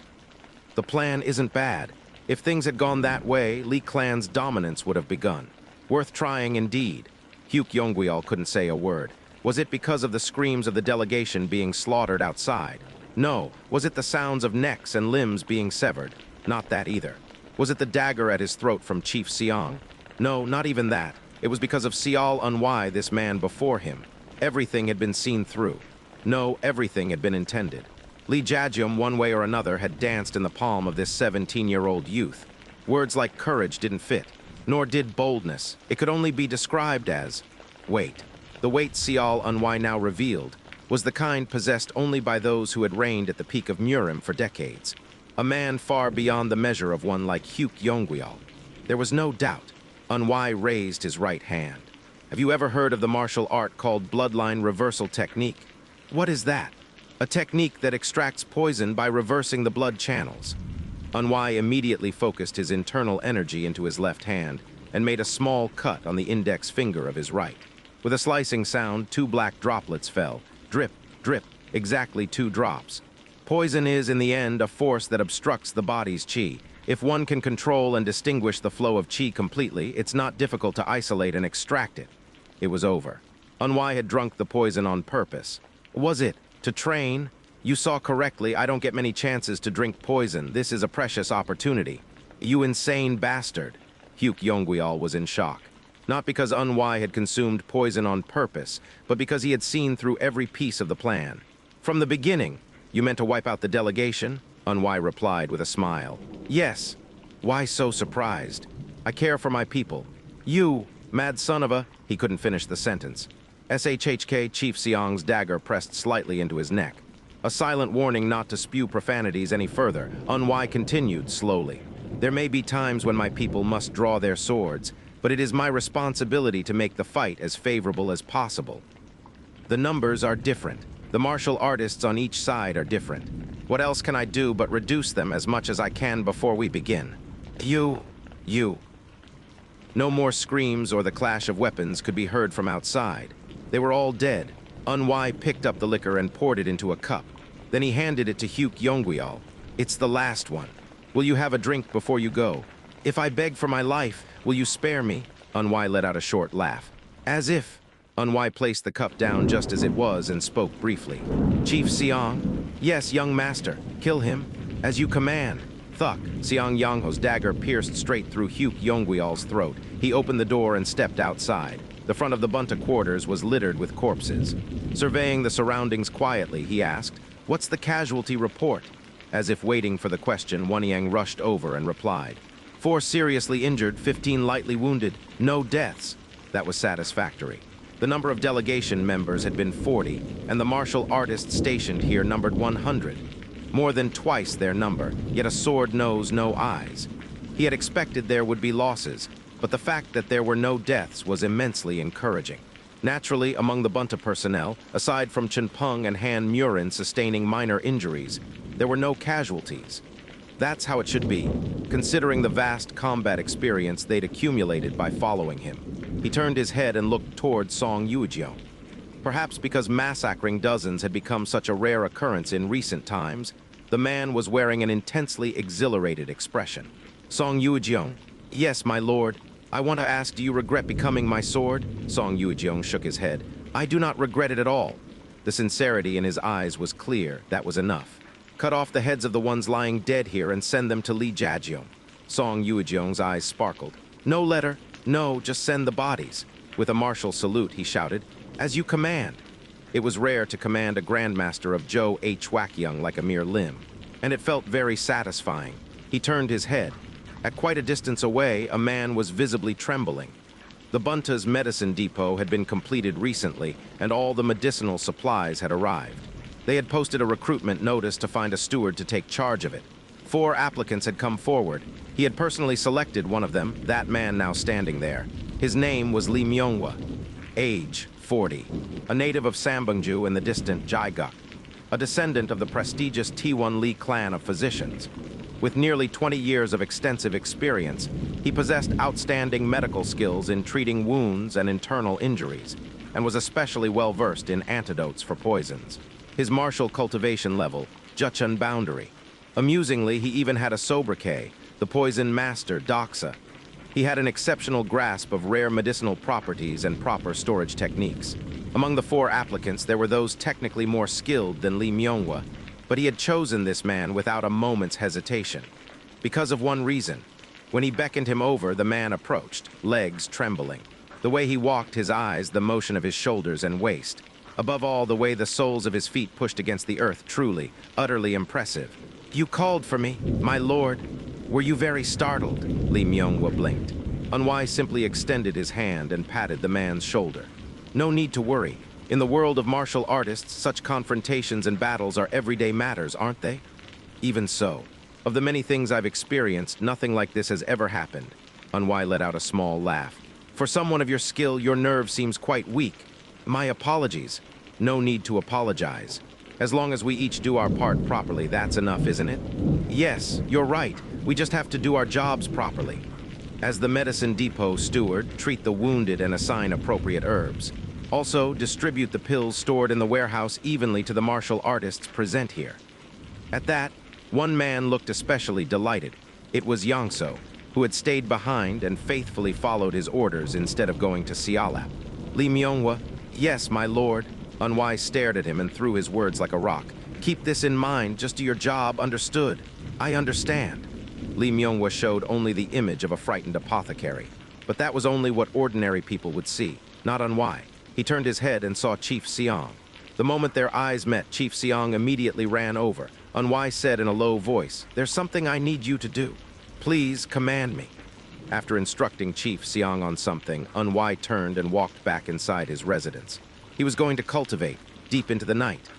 The plan isn't bad. If things had gone that way, Lee clan's dominance would have begun. Worth trying indeed. Yangryeong couldn't say a word. Was it because of the screams of the delegation being slaughtered outside? No. Was it the sounds of necks and limbs being severed? Not that either. Was it the dagger at his throat from Chief Seong? No, not even that. It was because of Seol Unwai, this man before him. Everything had been seen through. No, everything had been intended. Lee Jae-gyum, one way or another, had danced in the palm of this 17-year-old youth. Words like courage didn't fit, nor did boldness. It could only be described as weight. The weight Seol Unwai now revealed was the kind possessed only by those who had reigned at the peak of Murim for decades. A man far beyond the measure of one like Yangryeong. There was no doubt. Unwai raised his right hand. Have you ever heard of the martial art called bloodline reversal technique? What is that? A technique that extracts poison by reversing the blood channels. Unwai immediately focused his internal energy into his left hand and made a small cut on the index finger of his right. With a slicing sound, 2 black droplets fell. Drip, drip, exactly 2 drops. Poison is, in the end, a force that obstructs the body's qi. If one can control and distinguish the flow of qi completely, it's not difficult to isolate and extract it. It was over. Unwai had drunk the poison on purpose. Was it? To train? You saw correctly, I don't get many chances to drink poison. This is a precious opportunity. You insane bastard. Hyuk Yongweol was in shock. Not because Unwai had consumed poison on purpose, but because he had seen through every piece of the plan. From the beginning, you meant to wipe out the delegation? Unwai replied with a smile. Yes. Why so surprised? I care for my people. You, mad son of a... He couldn't finish the sentence. SHHK Chief Seong's dagger pressed slightly into his neck. A silent warning not to spew profanities any further, Unwai continued slowly. There may be times when my people must draw their swords, but it is my responsibility to make the fight as favorable as possible. The numbers are different. The martial artists on each side are different. What else can I do but reduce them as much as I can before we begin? You. No more screams or the clash of weapons could be heard from outside. They were all dead. Unwai picked up the liquor and poured it into a cup. Then he handed it to Hyuk Yongweol. It's the last one. Will you have a drink before you go? If I beg for my life, will you spare me? Unwai let out a short laugh. As if. Unwai placed the cup down just as it was and spoke briefly. Chief Seong? Yes, young master. Kill him. As you command. Thuk. Seong Yangho's dagger pierced straight through Hyuk Yongweol's throat. He opened the door and stepped outside. The front of the bunta quarters was littered with corpses. Surveying the surroundings quietly, he asked, "What's the casualty report?" As if waiting for the question, Wanyang rushed over and replied, 4 seriously injured, 15 lightly wounded, no deaths. That was satisfactory. The number of delegation members had been 40, and the martial artists stationed here numbered 100. More than twice their number, yet a sword knows no eyes. He had expected there would be losses, but the fact that there were no deaths was immensely encouraging. Naturally, among the bunta personnel, aside from Chenpeng and Han Murin sustaining minor injuries, there were no casualties. That's how it should be, considering the vast combat experience they'd accumulated by following him. He turned his head and looked toward Song Yujiong. Perhaps because massacring dozens had become such a rare occurrence in recent times, the man was wearing an intensely exhilarated expression. Song Yujiong. Yes, my lord. I want to ask, do you regret becoming my sword? Song Yujiong shook his head. I do not regret it at all. The sincerity in his eyes was clear. That was enough. Cut off the heads of the ones lying dead here and send them to Li Jiajiong. Song Yujiong's eyes sparkled. No letter. No, just send the bodies. With a martial salute, he shouted, "As you command." It was rare to command a grandmaster of Zhou H. Wakyung like a mere limb, and it felt very satisfying. He turned his head. At quite a distance away, a man was visibly trembling. The Bunta's medicine depot had been completed recently, and all the medicinal supplies had arrived. They had posted a recruitment notice to find a steward to take charge of it. 4 applicants had come forward. He had personally selected one of them, that man now standing there. His name was Lee Myonghwa. Age, 40. A native of Sambungju in the distant Jaiguk. A descendant of the prestigious T1 Lee clan of physicians. With nearly 20 years of extensive experience, he possessed outstanding medical skills in treating wounds and internal injuries, and was especially well-versed in antidotes for poisons. His martial cultivation level, Juchun boundary. Amusingly, he even had a sobriquet, the poison master, Doxa. He had an exceptional grasp of rare medicinal properties and proper storage techniques. Among the 4 applicants, there were those technically more skilled than Lee Myonghwa, but he had chosen this man without a moment's hesitation. Because of one reason. When he beckoned him over, the man approached, legs trembling. The way he walked, his eyes, the motion of his shoulders and waist. Above all, the way the soles of his feet pushed against the earth, truly, utterly impressive. You called for me, my lord. Were you very startled? Lee Myonghwa blinked. Unwai simply extended his hand and patted the man's shoulder. No need to worry. In the world of martial artists, such confrontations and battles are everyday matters, aren't they? Even so. Of the many things I've experienced, nothing like this has ever happened. Unwai let out a small laugh. For someone of your skill, your nerve seems quite weak. My apologies. No need to apologize. As long as we each do our part properly, that's enough, isn't it? Yes, you're right. We just have to do our jobs properly. As the medicine depot steward, treat the wounded and assign appropriate herbs. Also, distribute the pills stored in the warehouse evenly to the martial artists present here. At that, one man looked especially delighted. It was Yangso, who had stayed behind and faithfully followed his orders instead of going to Sialap. Lee Myonghwa, yes, my lord. Unwise stared at him and threw his words like a rock. Keep this in mind, just do your job, understood? I understand. Lee Myonghwa showed only the image of a frightened apothecary. But that was only what ordinary people would see, not Unwise. He turned his head and saw Chief Seong. The moment their eyes met, Chief Seong immediately ran over. Unwise said in a low voice, "There's something I need you to do. Please command me." After instructing Chief Seong on something, Unwise turned and walked back inside his residence. He was going to cultivate, deep into the night.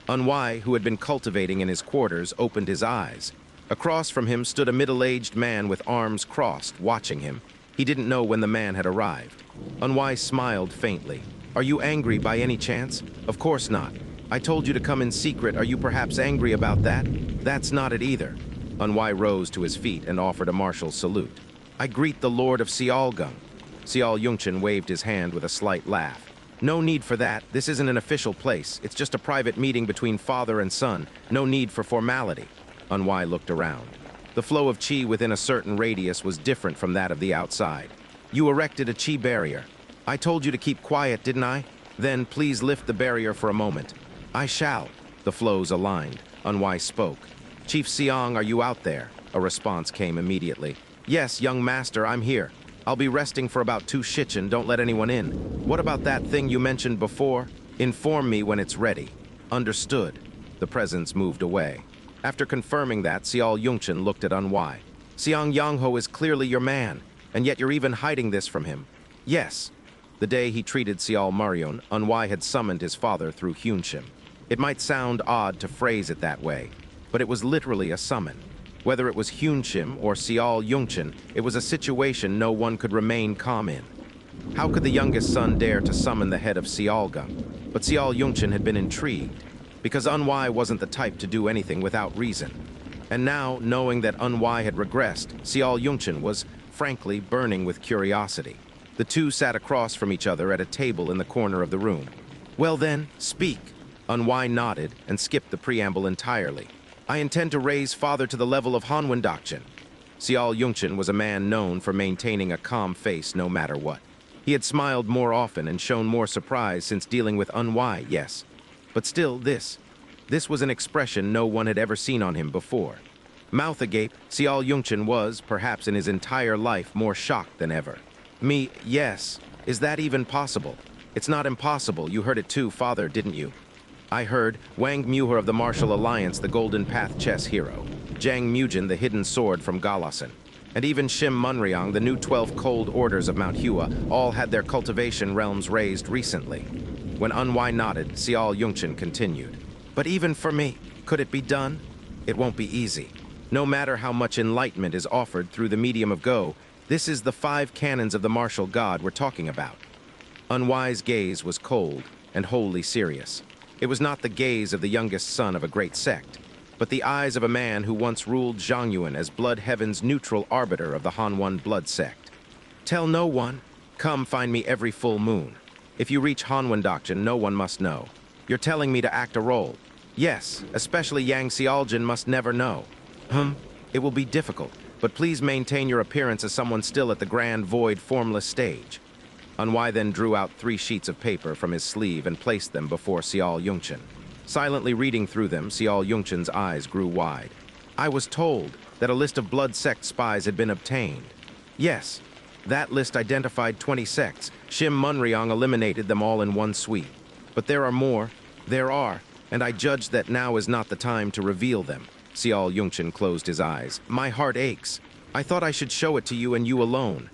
Unwise, who had been cultivating in his quarters, opened his eyes. Across from him stood a middle-aged man with arms crossed, watching him. He didn't know when the man had arrived. Unwise smiled faintly. "Are you angry by any chance?" "Of course not. I told you to come in secret. Are you perhaps angry about that?" "That's not it either." Unwise rose to his feet and offered a martial salute. "I greet the Lord of Xiaogung." Xiaoyungchen waved his hand with a slight laugh. "No need for that. This isn't an official place. It's just a private meeting between father and son. No need for formality." Unwise looked around. The flow of qi within a certain radius was different from that of the outside. "You erected a qi barrier. I told you to keep quiet, didn't I? Then please lift the barrier for a moment." "I shall." The flows aligned. Unwise spoke. "Chief Seong, are you out there?" A response came immediately. "Yes, young master, I'm here. I'll be resting for about 2 shichen. Don't let anyone in." "What about that thing you mentioned before?" "Inform me when it's ready." "Understood." The presence moved away. After confirming that, Xiaoyungchen looked at Unwise. "Seong Yangho is clearly your man, and yet you're even hiding this from him." "Yes." The day he treated Xiao Marion, Unwise had summoned his father through Hyunshim. It might sound odd to phrase it that way, but it was literally a summon. Whether it was Hyunshim or Xiaoyungchen, it was a situation no one could remain calm in. How could the youngest son dare to summon the head of Xiaogung? But Xiaoyungchen had been intrigued, because Unwise wasn't the type to do anything without reason. And now, knowing that Unwise had regressed, Xiaoyungchen was, frankly, burning with curiosity. The two sat across from each other at a table in the corner of the room. "Well then, speak." Unwise nodded and skipped the preamble entirely. "I intend to raise father to the level of Hanwendokchen." Xiaoyungchen was a man known for maintaining a calm face no matter what. He had smiled more often and shown more surprise since dealing with Unwise, yes. But still, this was an expression no one had ever seen on him before. Mouth agape, Xiaoyungchen was, perhaps in his entire life, more shocked than ever. "Me, yes. Is that even possible?" "It's not impossible. You heard it too, father, didn't you?" "I heard Wang Muher of the Martial Alliance, the Golden Path chess hero. Jang Mujin, the hidden sword from Galasan. And even Shim Munryong, the new 12 cold orders of Mount Hua, all had their cultivation realms raised recently." When Unwise nodded, Xiaoyungchen continued. "But even for me, could it be done? It won't be easy. No matter how much enlightenment is offered through the medium of Go, this is the 5 canons of the martial god we're talking about." Unwise's gaze was cold and wholly serious. It was not the gaze of the youngest son of a great sect, but the eyes of a man who once ruled Zhangyuan as Blood Heaven's neutral arbiter of the Hanwon blood sect. "Tell no one. Come find me every full moon. If you reach Hanwendokchen, no one must know. You're telling me to act a role." "Yes, especially Yang Xiaoljin must never know." It will be difficult, but please maintain your appearance as someone still at the grand void formless stage." Unwise then drew out 3 sheets of paper from his sleeve and placed them before Xiaoyungchen. Silently reading through them, Xiaoyungchen's eyes grew wide. "I was told that a list of blood sect spies had been obtained." "Yes, that list identified 20 sects. Shim Munryong eliminated them all in one sweep. But there are more. There are, and I judge that now is not the time to reveal them." Xiaoyungchen closed his eyes. "My heart aches. I thought I should show it to you and you alone.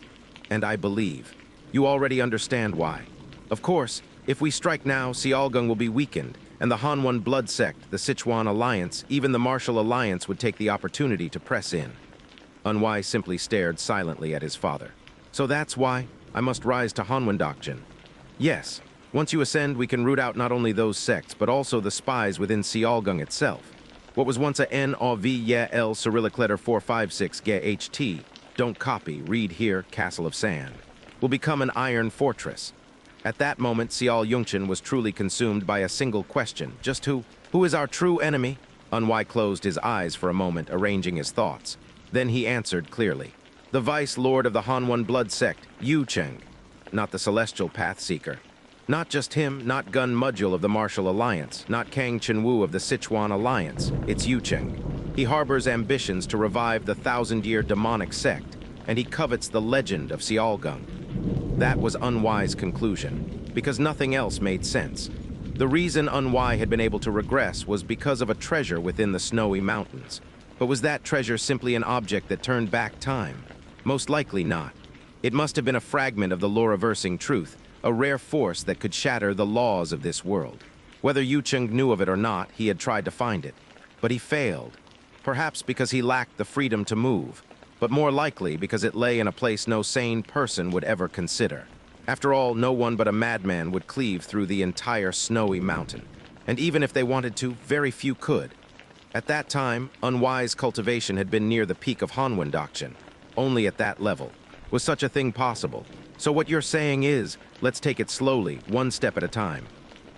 And I believe. You already understand why. Of course, if we strike now, Xiaogung will be weakened, and the Hanwon blood sect, the Sichuan alliance, even the Martial Alliance would take the opportunity to press in." Unwise simply stared silently at his father. "So that's why I must rise to Hanwendokchen." "Yes. Once you ascend, we can root out not only those sects, but also the spies within Xiaogung itself. What was once a N-O-V-Y-L Cyrillic letter 456 Ge HT Don't copy, read here, Castle of Sand. Will become an iron fortress. At that moment, Xianxia was truly consumed by a single question. Just who? Who is our true enemy? Unwai closed his eyes for a moment, arranging his thoughts. Then he answered clearly. The Vice Lord of the Hanwon blood sect, Yu Cheng. Not the Celestial Path Seeker. Not just him, not Gun Mudgel of the Martial Alliance, not Kang Chenwu of the Sichuan Alliance. It's Yu Cheng. He harbors ambitions to revive the 1,000-year demonic sect, and he covets the legend of Xiaogang. That was Unwai's conclusion, because nothing else made sense. The reason Unwai had been able to regress was because of a treasure within the snowy mountains. But was that treasure simply an object that turned back time? Most likely not. It must have been a fragment of the lore-reversing truth, a rare force that could shatter the laws of this world. Whether Yu Cheng knew of it or not, he had tried to find it. But he failed. Perhaps because he lacked the freedom to move, but more likely because it lay in a place no sane person would ever consider. After all, no one but a madman would cleave through the entire snowy mountain. And even if they wanted to, very few could. At that time, Unwai's cultivation had been near the peak of Hanwon Doctrine. Only at that level. Was such a thing possible? So what you're saying is, let's take it slowly, one step at a time.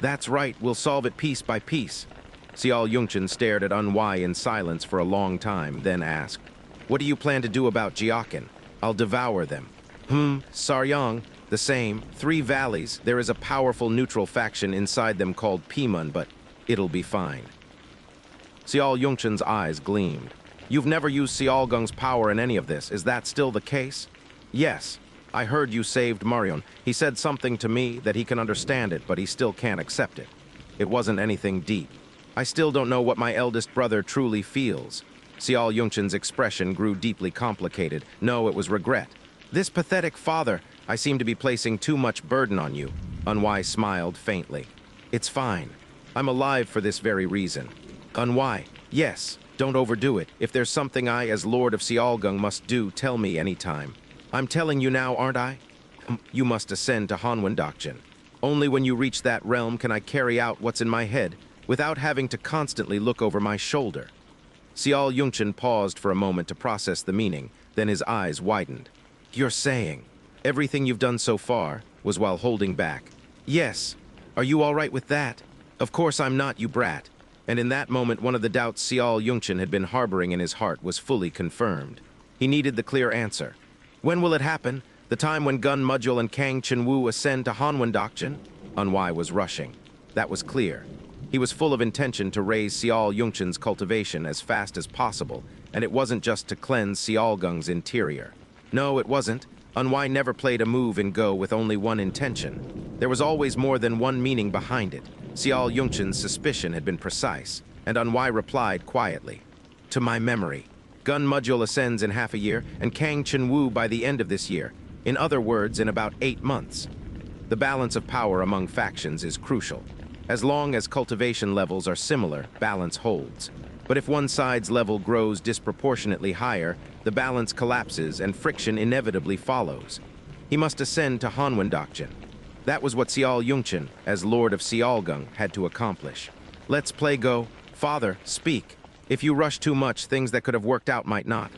That's right, we'll solve it piece by piece. Xianxia stared at Unwai in silence for a long time, then asked, What do you plan to do about Jiakin? I'll devour them. Saryong, the same. 3 valleys, there is a powerful neutral faction inside them called Pimun, but it'll be fine. Xianxia's eyes gleamed. You've never used Xiaogang's power in any of this, is that still the case? Yes. I heard you saved Marion. He said something to me that he can understand it, but he still can't accept it. It wasn't anything deep. I still don't know what my eldest brother truly feels. Xianxia's expression grew deeply complicated. No, it was regret. This pathetic father, I seem to be placing too much burden on you. Unwai smiled faintly. It's fine. I'm alive for this very reason. Unwai, yes, don't overdo it. If there's something I, as Lord of Xiaogang, must do, tell me anytime. I'm telling you now, aren't I? You must ascend to Hanwon Doctrine. Only when you reach that realm can I carry out what's in my head, without having to constantly look over my shoulder. Xianxia paused for a moment to process the meaning, then his eyes widened. You're saying everything you've done so far was while holding back? Yes. Are you all right with that? Of course I'm not, you brat. And in that moment, one of the doubts Xianxia had been harboring in his heart was fully confirmed. He needed the clear answer. When will it happen? The time when Gun Mudgel and Kang Chenwu ascend to Hanwon Doctrine? Unwai was rushing. That was clear. He was full of intention to raise Xianxia's cultivation as fast as possible, and it wasn't just to cleanse Xiaogang's interior. No, it wasn't. Unwai never played a move in Go with only one intention. There was always more than one meaning behind it. Xianxia's suspicion had been precise, and Unwai replied quietly. To my memory, Gun Mudgel ascends in half a year, and Kang Chenwu by the end of this year. In other words, in about 8 months. The balance of power among factions is crucial. As long as cultivation levels are similar, balance holds. But if one side's level grows disproportionately higher, the balance collapses and friction inevitably follows. He must ascend to Hanwon Doctrine. That was what Xianxia, as Lord of Xiaogang, had to accomplish. Let's play Go. Father, speak. If you rush too much, things that could have worked out might not.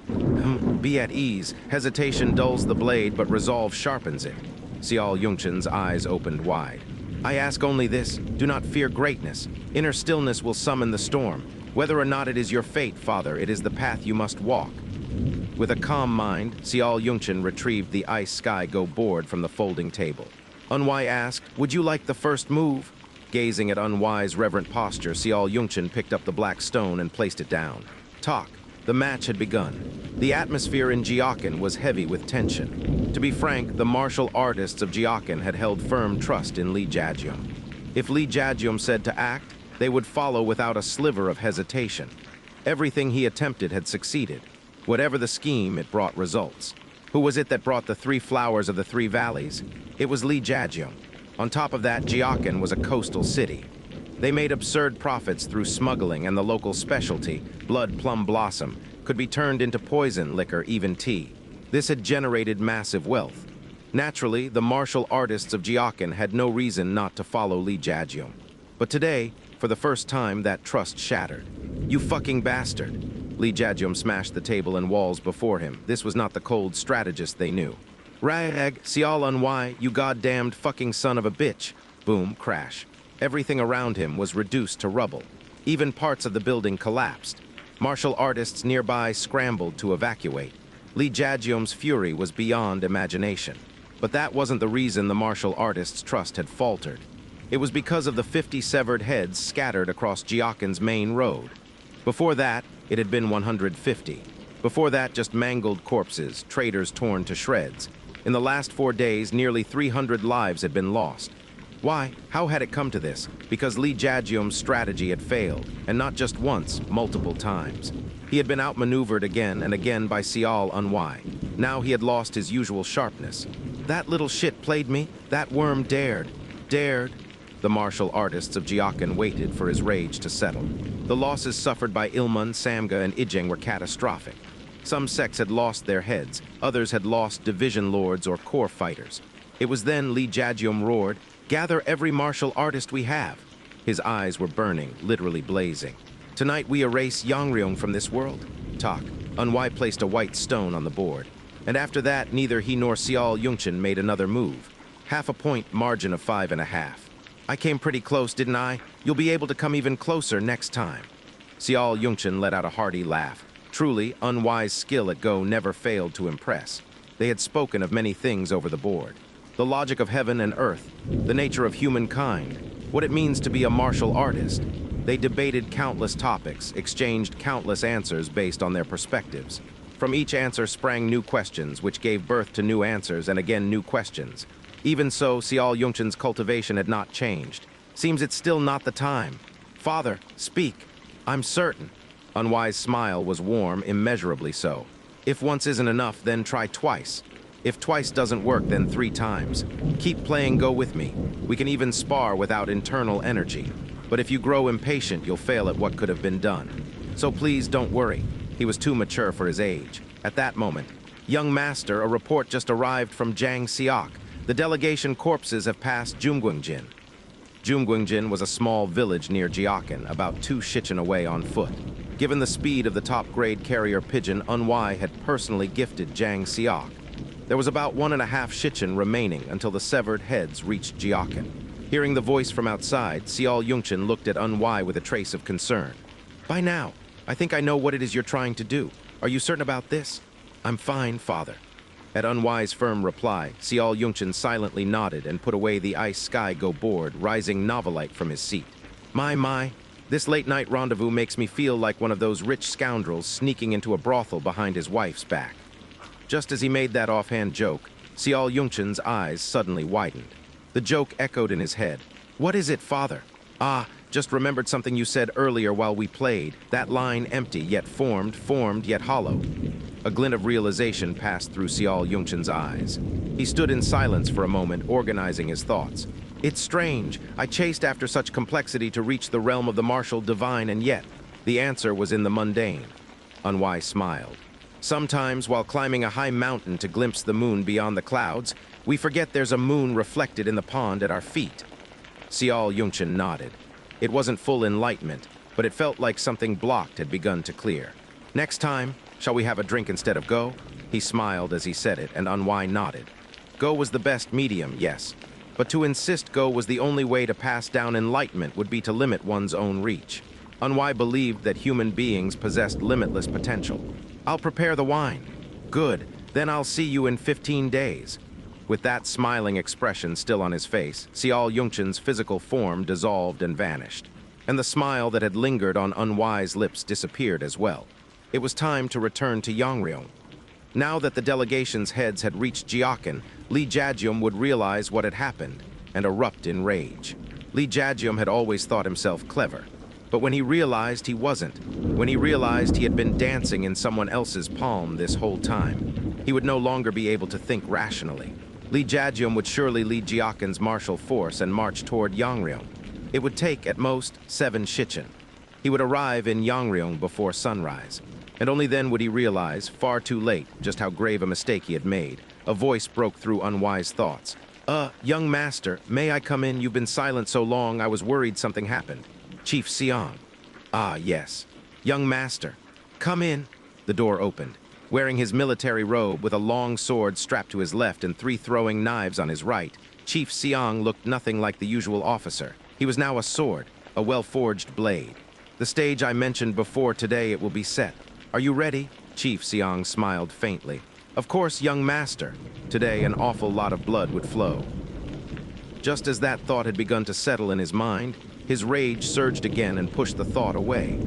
Be at ease. Hesitation dulls the blade, but resolve sharpens it. Xianxia's eyes opened wide. I ask only this, do not fear greatness. Inner stillness will summon the storm. Whether or not it is your fate, Father, it is the path you must walk. With a calm mind, Xianxia retrieved the ice sky Go board from the folding table. Unwai asked, would you like the first move? Gazing at Unwai's reverent posture, Xianxia picked up the black stone and placed it down. Talk. The match had begun. The atmosphere in Jiakin was heavy with tension. To be frank, the martial artists of Jiakin had held firm trust in Li Jiajium. If Li Jiajium said to act, they would follow without a sliver of hesitation. Everything he attempted had succeeded. Whatever the scheme, it brought results. Who was it that brought the 3 flowers of the 3 valleys? It was Li Jiajium. On top of that, Jiakin was a coastal city. They made absurd profits through smuggling, and the local specialty, blood plum blossom, could be turned into poison, liquor, even tea. This had generated massive wealth. Naturally, the martial artists of Jiakin had no reason not to follow Li Jiajium. But today, for the first time, that trust shattered. You fucking bastard. Li Jiajum smashed the table and walls before him. This was not the cold strategist they knew. Rag, Sial Unwai, you goddamned fucking son of a bitch. Boom, crash. Everything around him was reduced to rubble. Even parts of the building collapsed. Martial artists nearby scrambled to evacuate. Li Jiajum's fury was beyond imagination. But that wasn't the reason the martial artists' trust had faltered. It was because of the 50 severed heads scattered across Jiakin's main road. Before that, it had been 150. Before that, just mangled corpses, traitors torn to shreds. In the last 4 days, nearly 300 lives had been lost. Why? How had it come to this? Because Li Jiajum's strategy had failed, and not just once, multiple times. He had been outmaneuvered again and again by Sial Unwai. Now he had lost his usual sharpness. That little shit played me. That worm dared. The martial artists of Jiakin waited for his rage to settle. The losses suffered by Ilmun, Samga, and Ijeng were catastrophic. Some sects had lost their heads, others had lost division lords or core fighters. It was then Li Jiajum roared, "Gather every martial artist we have." His eyes were burning, literally blazing. "Tonight we erase Yangryeong from this world." Tak, Unwai placed a white stone on the board. And after that, neither he nor Sial Yungchen made another move. Half a point margin of 5.5. "I came pretty close, didn't I? You'll be able to come even closer next time." Sial Yungchen let out a hearty laugh. Truly, Unwai's skill at Go never failed to impress. They had spoken of many things over the board. The logic of heaven and earth, the nature of humankind, what it means to be a martial artist. They debated countless topics, exchanged countless answers based on their perspectives. From each answer sprang new questions, which gave birth to new answers and again new questions. Even so, Sial Yungchen's cultivation had not changed. "Seems it's still not the time. Father, speak. I'm certain." Unwai's smile was warm, immeasurably so. "If once isn't enough, then try twice. If twice doesn't work, then 3 times. Keep playing Go with me. We can even spar without internal energy. But if you grow impatient, you'll fail at what could have been done. So please don't worry." He was too mature for his age. At that moment, "Young master, a report just arrived from xianxia. The delegation corpses have passed Jumguangjin." Jumguangjin was a small village near Jiakin, about 2 shichen away on foot. Given the speed of the top-grade carrier pigeon, Unwai had personally gifted xianxia. There was about 1.5 shichen remaining until the severed heads reached Jiakin. Hearing the voice from outside, Sial Yungchen looked at Unwai with a trace of concern. "By now, I think I know what it is you're trying to do. Are you certain about this?" "I'm fine, father." At Unwai's firm reply, Sial Yungchen silently nodded and put away the ice sky go board, rising novelite from his seat. My, this late-night rendezvous makes me feel like one of those rich scoundrels sneaking into a brothel behind his wife's back." Just as he made that offhand joke, Sial Yungchen's eyes suddenly widened. The joke echoed in his head. "What is it, father?" "Ah, just remembered something you said earlier while we played. That line empty, yet formed yet hollow." A glint of realization passed through Sial Yungchen's eyes. He stood in silence for a moment, organizing his thoughts. "It's strange. I chased after such complexity to reach the realm of the martial divine, and yet the answer was in the mundane." Unwai smiled. "Sometimes, while climbing a high mountain to glimpse the moon beyond the clouds, we forget there's a moon reflected in the pond at our feet." Sial Yungchen nodded. It wasn't full enlightenment, but it felt like something blocked had begun to clear. "Next time, shall we have a drink instead of Go?" He smiled as he said it, and Unwai nodded. Go was the best medium, yes. But to insist Go was the only way to pass down enlightenment would be to limit one's own reach. Unwai believed that human beings possessed limitless potential. "I'll prepare the wine." "Good. Then I'll see you in 15 days. With that smiling expression still on his face, Sial Yungchen's physical form dissolved and vanished. And the smile that had lingered on Unwai's lips disappeared as well. It was time to return to Yangryeong. Now that the delegation's heads had reached Jiakin, Li Jiajum would realize what had happened and erupt in rage. Li Jiajum had always thought himself clever. But when he realized he wasn't, when he realized he had been dancing in someone else's palm this whole time, he would no longer be able to think rationally. Li Jiajum would surely lead Jiakin's martial force and march toward Yangryeong. It would take, at most, 7 shichen. He would arrive in Yangryeong before sunrise. And only then would he realize, far too late, just how grave a mistake he had made. A voice broke through Unwai's thoughts. Young master, may I come in? You've been silent so long, I was worried something happened." "Chief Seong." "Ah, yes. Young master." Come in. The door opened. Wearing his military robe with a long sword strapped to his left and 3 throwing knives on his right, Chief Seong looked nothing like the usual officer. He was now a sword, a well-forged blade. The stage I mentioned before, today it will be set. Are you ready? Chief Seong smiled faintly. Of course, young master. Today an awful lot of blood would flow. Just as that thought had begun to settle in his mind, his rage surged again and pushed the thought away.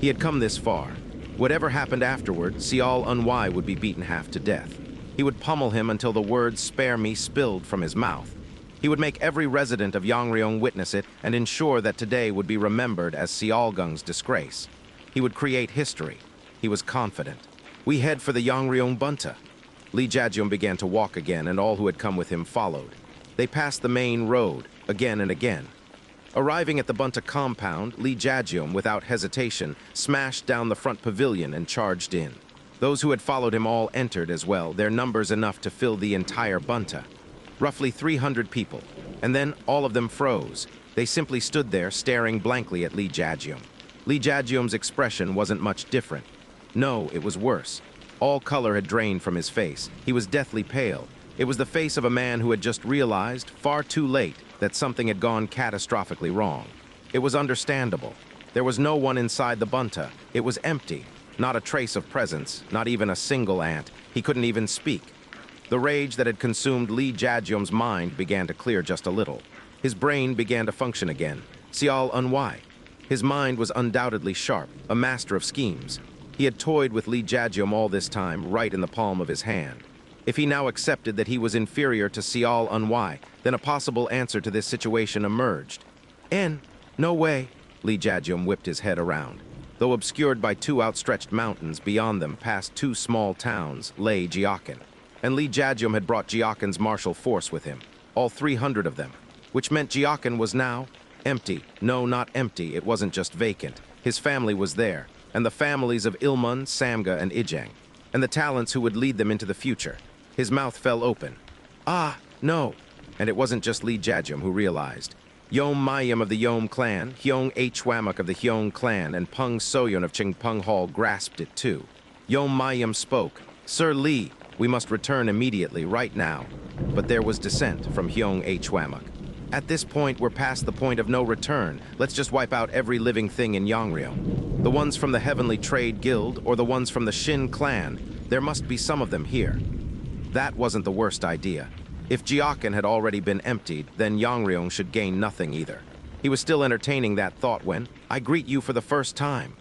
He had come this far. Whatever happened afterward, Sial Unwai would be beaten half to death. He would pummel him until the words "spare me" spilled from his mouth. He would make every resident of Yangryeong witness it and ensure that today would be remembered as Sialgung's disgrace. He would create history. He was confident. We head for the Yangryeong Bunta. Lee Jajium began to walk again, and all who had come with him followed. They passed the main road, again and again. Arriving at the Bunta compound, Lee Jajium, without hesitation, smashed down the front pavilion and charged in. Those who had followed him all entered as well, their numbers enough to fill the entire Bunta. Roughly 300 people, and then all of them froze. They simply stood there staring blankly at Lee Jajium. Lee Jajium's expression wasn't much different. No, it was worse. All color had drained from his face. He was deathly pale. It was the face of a man who had just realized, far too late, that something had gone catastrophically wrong. It was understandable. There was no one inside the Bunta. It was empty. Not a trace of presence, not even a single ant. He couldn't even speak. The rage that had consumed Lee Jajium's mind began to clear just a little. His brain began to function again. Sial Unwai. His mind was undoubtedly sharp, a master of schemes. He had toyed with Lee Jajium all this time, right in the palm of his hand. If he now accepted that he was inferior to Sial Unwai, then a possible answer to this situation emerged. No way. Lee Jajium whipped his head around. Though obscured by 2 outstretched mountains, beyond them, past 2 small towns, lay Jiakin. And Lee Jajium had brought Jiakin's martial force with him, all 300 of them, which meant Jiakin was now empty. No, not empty, it wasn't just vacant. His family was there, and the families of Ilmun, Samga, and Ijang, and the talents who would lead them into the future. His mouth fell open. Ah, no. And it wasn't just Lee Jajium who realized. Yom Mayim of the Yom clan, Hyong Hwamuk of the Hyong clan, and Peng Soyun of Chingpeng Hall grasped it too. Yom Mayim spoke. Sir Lee, we must return immediately, right now. But there was dissent from Hyong Hwamuk. At this point, we're past the point of no return. Let's just wipe out every living thing in Yangryeong. The ones from the Heavenly Trade Guild, or the ones from the Shin clan. There must be some of them here. That wasn't the worst idea. If Jiakin had already been emptied, then Yangryeong should gain nothing either. He was still entertaining that thought when, I greet you for the first time.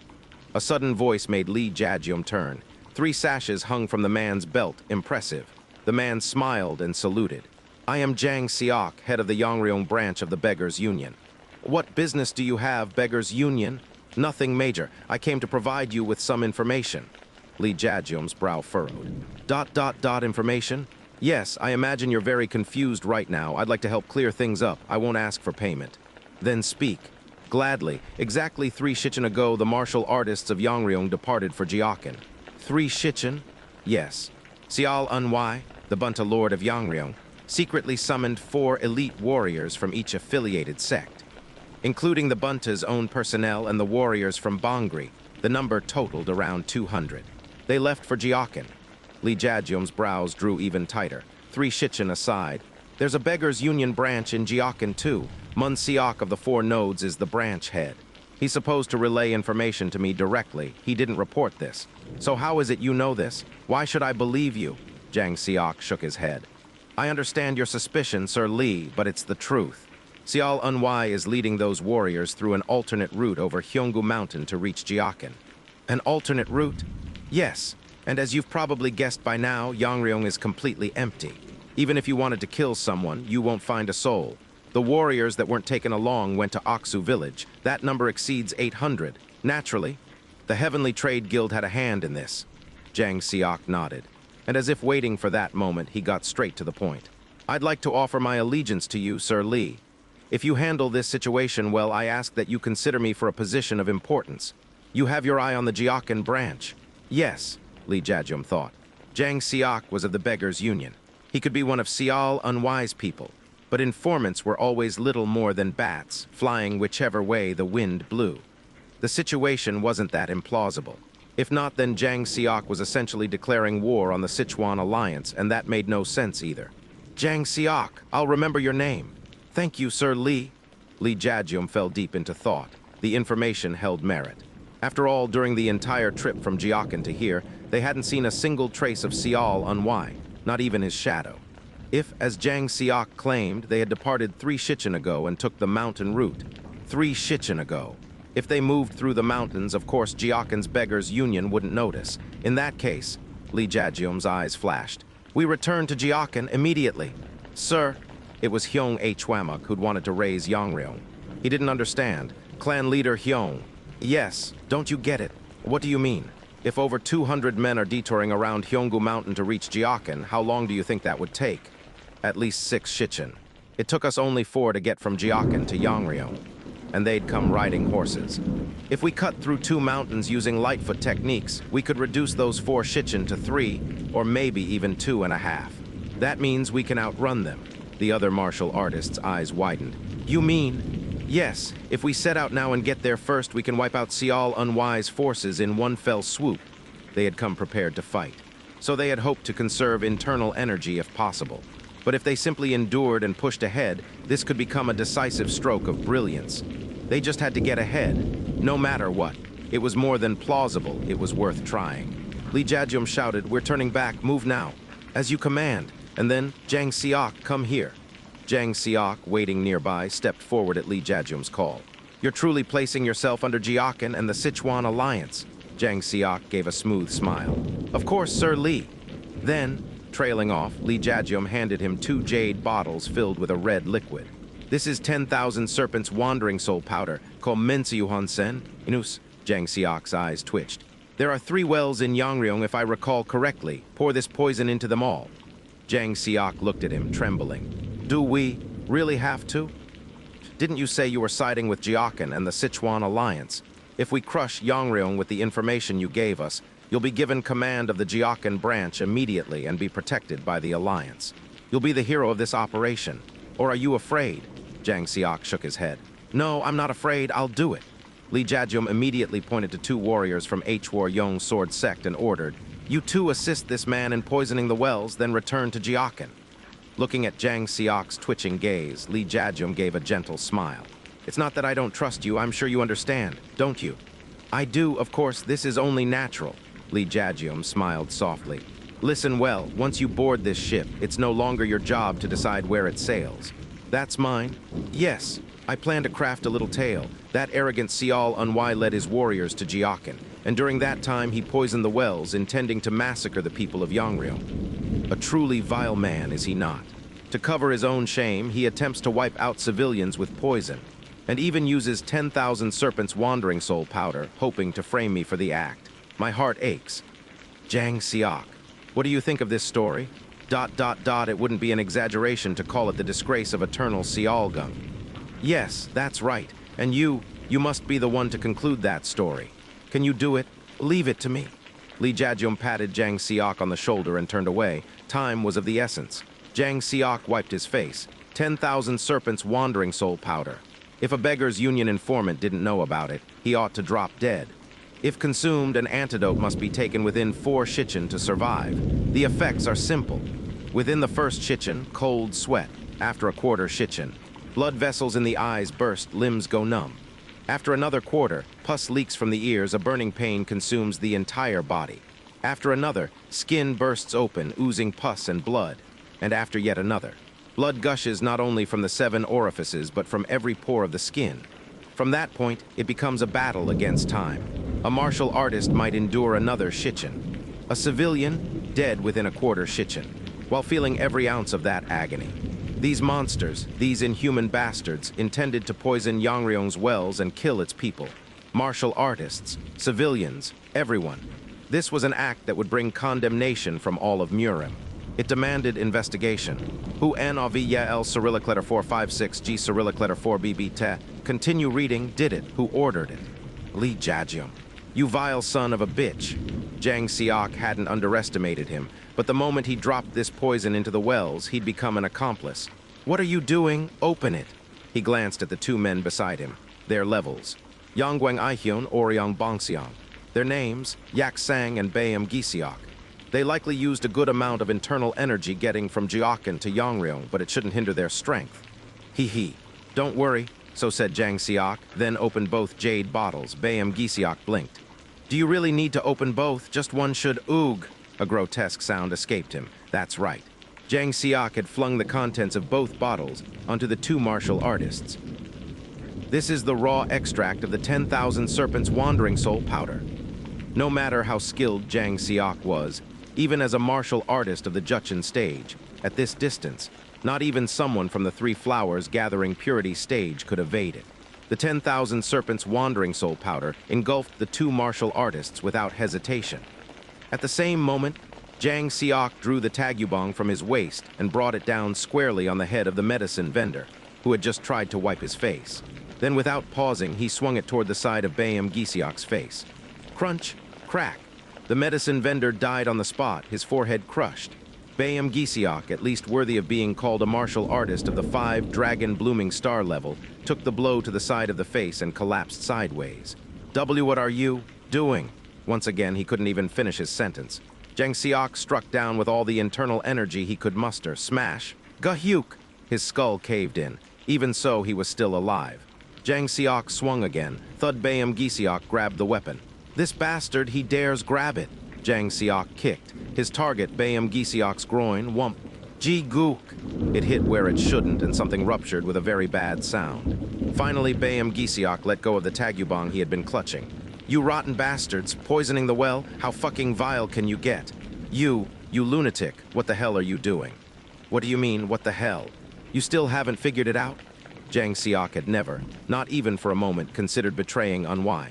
A sudden voice made Lee Jajium turn. 3 sashes hung from the man's belt, impressive. The man smiled and saluted. I am Jang Siok, head of the Yangryeong branch of the Beggars Union. What business do you have, Beggars Union? Nothing major. I came to provide you with some information. Lee Jajium's brow furrowed. Information? Yes, I imagine you're very confused right now. I'd like to help clear things up. I won't ask for payment. Then speak. Gladly. Exactly 3 shichen ago, the martial artists of Yangryeong departed for Jiakin. 3 shichen? Yes. Sial Unwai, the Bunta Lord of Yangryeong, secretly summoned 4 elite warriors from each affiliated sect. Including the Bunta's own personnel and the warriors from Bangri, the number totaled around 200. They left for Jiakin. Lee Jajium's brows drew even tighter. 3 shichen aside. There's a Beggars Union branch in Jiakin too. Mun Siok of the 4 nodes is the branch head. He's supposed to relay information to me directly. He didn't report this. So how is it you know this? Why should I believe you? Jang Siok shook his head. I understand your suspicion, Sir Lee, but it's the truth. Sial Unwai is leading those warriors through an alternate route over Hyonggu Mountain to reach Jiakin. An alternate route? Yes. And as you've probably guessed by now, Yangryeong is completely empty. Even if you wanted to kill someone, you won't find a soul. The warriors that weren't taken along went to Aksu village. That number exceeds 800. Naturally, the Heavenly Trade Guild had a hand in this. Jang Siok nodded. And as if waiting for that moment, he got straight to the point. I'd like to offer my allegiance to you, Sir Lee. If you handle this situation well, I ask that you consider me for a position of importance. You have your eye on the Jiakin branch. Yes, Lee Jajium thought. Jang Siok was of the Beggars Union. He could be one of Sial Unwai's people, but informants were always little more than bats, flying whichever way the wind blew. The situation wasn't that implausible. If not, then Jang Siok was essentially declaring war on the Sichuan alliance, and that made no sense either. Jang Siok, I'll remember your name. Thank you, Sir Li. Li Jiajum fell deep into thought. The information held merit. After all, during the entire trip from Jiakan to here, they hadn't seen a single trace of Sial Unwai, not even his shadow. If, as Jang Siok claimed, they had departed 3 shichen ago and took the mountain route, 3 shichen ago. If they moved through the mountains, of course Jiakan's Beggars Union wouldn't notice. In that case, Li Jiajum's eyes flashed. We returned to Jiakan immediately. Sir, it was Hyung Hwamuk who'd wanted to raise Yangryeong. He didn't understand. Clan leader Hyung. Yes, don't you get it? What do you mean? If over 200 men are detouring around Hyunggu Mountain to reach Jiakan, how long do you think that would take? At least 6 shichen. It took us only 4 to get from Jiakan to Yangryeong, and they'd come riding horses. If we cut through 2 mountains using Lightfoot techniques, we could reduce those 4 shichen to 3, or maybe even 2.5. That means we can outrun them. The other martial artist's eyes widened. You mean? Yes, if we set out now and get there first, we can wipe out Sial Unwai's forces in one fell swoop. They had come prepared to fight, so they had hoped to conserve internal energy if possible. But if they simply endured and pushed ahead, this could become a decisive stroke of brilliance. They just had to get ahead, no matter what. It was more than plausible, it was worth trying. Li Jiajum shouted, "We're turning back, move now." As you command. And then, Jang Siok, come here. Jang Siok, waiting nearby, stepped forward at Li Jiajum's call. You're truly placing yourself under Jiakan and the Sichuan alliance. Jang Siok gave a smooth smile. Of course, Sir Li. Then, trailing off, Li Jiajum handed him 2 jade bottles filled with a red liquid. This is 10,000 serpents wandering soul powder, called Mensiuhan Sen. Inus. Jang Siok's eyes twitched. There are 3 wells in Yangryeong, if I recall correctly. Pour this poison into them all. Jang Siok looked at him, trembling. Do we really have to? Didn't you say you were siding with Jiakan and the Sichuan alliance? If we crush Yangryeong with the information you gave us, you'll be given command of the Jiakan branch immediately and be protected by the alliance. You'll be the hero of this operation. Or are you afraid? Jang Siok shook his head. No, I'm not afraid. I'll do it. Li Jiajum immediately pointed to 2 warriors from Yangryeong sword sect and ordered, you 2 assist this man in poisoning the wells, then return to Jiakan. Looking at Jang Siok's twitching gaze, Li Jiajum gave a gentle smile. It's not that I don't trust you, I'm sure you understand, don't you? I do, of course, this is only natural. Li Jiajum smiled softly. Listen well, once you board this ship, it's no longer your job to decide where it sails. That's mine? Yes, I plan to craft a little tale. That arrogant Sial Unwai led his warriors to Jiakan, and during that time he poisoned the wells, intending to massacre the people of Yangryeong. A truly vile man, is he not? To cover his own shame, he attempts to wipe out civilians with poison, and even uses 10,000 serpents wandering soul powder, hoping to frame me for the act. My heart aches. Jang Siok, what do you think of this story? ... It wouldn't be an exaggeration to call it the disgrace of eternal Sialgung. Yes, that's right. And you must be the one to conclude that story. Can you do it? Leave it to me. Li Jiajum patted Jang Siok on the shoulder and turned away. Time was of the essence. Jang Siok wiped his face. 10,000 serpents wandering soul powder. If a Beggars Union informant didn't know about it, he ought to drop dead. If consumed, an antidote must be taken within 4 shichen to survive. The effects are simple. Within the first shichen, cold sweat. After a quarter shichen, blood vessels in the eyes burst, limbs go numb. After another quarter, pus leaks from the ears, a burning pain consumes the entire body. After another, skin bursts open, oozing pus and blood. And after yet another, blood gushes not only from the 7 orifices, but from every pore of the skin. From that point, it becomes a battle against time. A martial artist might endure another shichen. A civilian, dead within a quarter shichen, while feeling every ounce of that agony. These monsters, these inhuman bastards, intended to poison Yangryeong's wells and kill its people. Martial artists, civilians, everyone. This was an act that would bring condemnation from all of Murim. It demanded investigation. Who NAVYA L Cyrillic letter 456 G Cyrillic letter 4BB te. Continue reading, did it, who ordered it? Li Jiajum. You vile son of a bitch. Jang Siok hadn't underestimated him, but the moment he dropped this poison into the wells, he'd become an accomplice. What are you doing? Open it. He glanced at the 2 men beside him. Their levels. Yangryeong Aihyun, Oryong Bongseong. Their names, Xianxia and Gisiok. They likely used a good amount of internal energy getting from Jiakin to Yangryeong, but it shouldn't hinder their strength. Hee. Don't worry, so said Xianxia, then opened both jade bottles. Gisiok blinked. Do you really need to open both? Just one should oog. A grotesque sound escaped him. That's right. Xianxia had flung the contents of both bottles onto the two martial artists. This is the raw extract of the 10,000 Serpents' Wandering Soul powder. No matter how skilled Xianxia was, even as a martial artist of the Juchen stage, at this distance, not even someone from the Three Flowers Gathering Purity stage could evade it. The 10,000 Serpents' Wandering Soul powder engulfed the two martial artists without hesitation. At the same moment, Xianxia drew the tagubong from his waist and brought it down squarely on the head of the medicine vendor, who had just tried to wipe his face. Then, without pausing, he swung it toward the side of Gisiok's face. Crunch, crack. The medicine vendor died on the spot, his forehead crushed. Gisiok, at least worthy of being called a martial artist of the 5 Dragon Blooming Star level, took the blow to the side of the face and collapsed sideways. What are you doing? Once again, he couldn't even finish his sentence. Xianxia struck down with all the internal energy he could muster. Smash! Gahyuk! His skull caved in. Even so, he was still alive. Xianxia swung again. Thud Gisiok grabbed the weapon. This bastard, he dares grab it. Xianxia kicked. His target, Gisiok's groin, whump. Ji-gook! It hit where it shouldn't, and something ruptured with a very bad sound. Finally, Gisiok let go of the tagubong he had been clutching. You rotten bastards, poisoning the well? How fucking vile can you get? You lunatic, what the hell are you doing? What do you mean, what the hell? You still haven't figured it out? Xianxia had never, not even for a moment, considered betraying Unwai.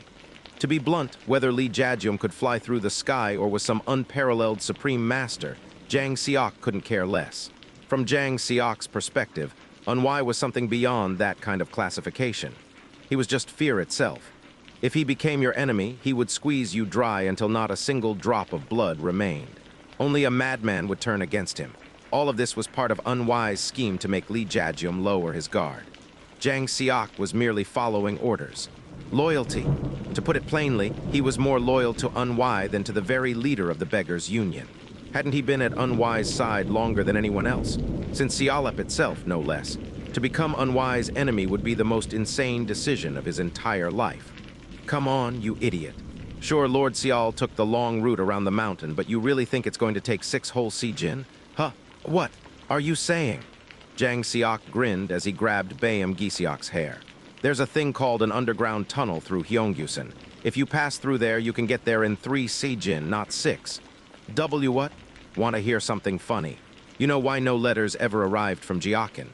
To be blunt, whether Li Jiajium could fly through the sky or was some unparalleled supreme master, Xianxia couldn't care less. From Xiaxia's perspective, Unwai was something beyond that kind of classification. He was just fear itself. If he became your enemy, he would squeeze you dry until not a single drop of blood remained. Only a madman would turn against him. All of this was part of Unwai's scheme to make Li Jiajium lower his guard. Xianxia was merely following orders. Loyalty. To put it plainly, he was more loyal to Unwai than to the very leader of the Beggars' Union. Hadn't he been at Unwai's side longer than anyone else? Since Sialep itself, no less. To become Unwai's enemy would be the most insane decision of his entire life. Come on, you idiot. Sure, Lord Sial took the long route around the mountain, but you really think it's going to take 6 whole Sijin? Huh? What are you saying? Xianxia grinned as he grabbed Gisiok's hair. There's a thing called an underground tunnel through Hyeongyusan. If you pass through there, you can get there in 3 Sijin, not 6. What? Want to hear something funny? You know why no letters ever arrived from Jiakin?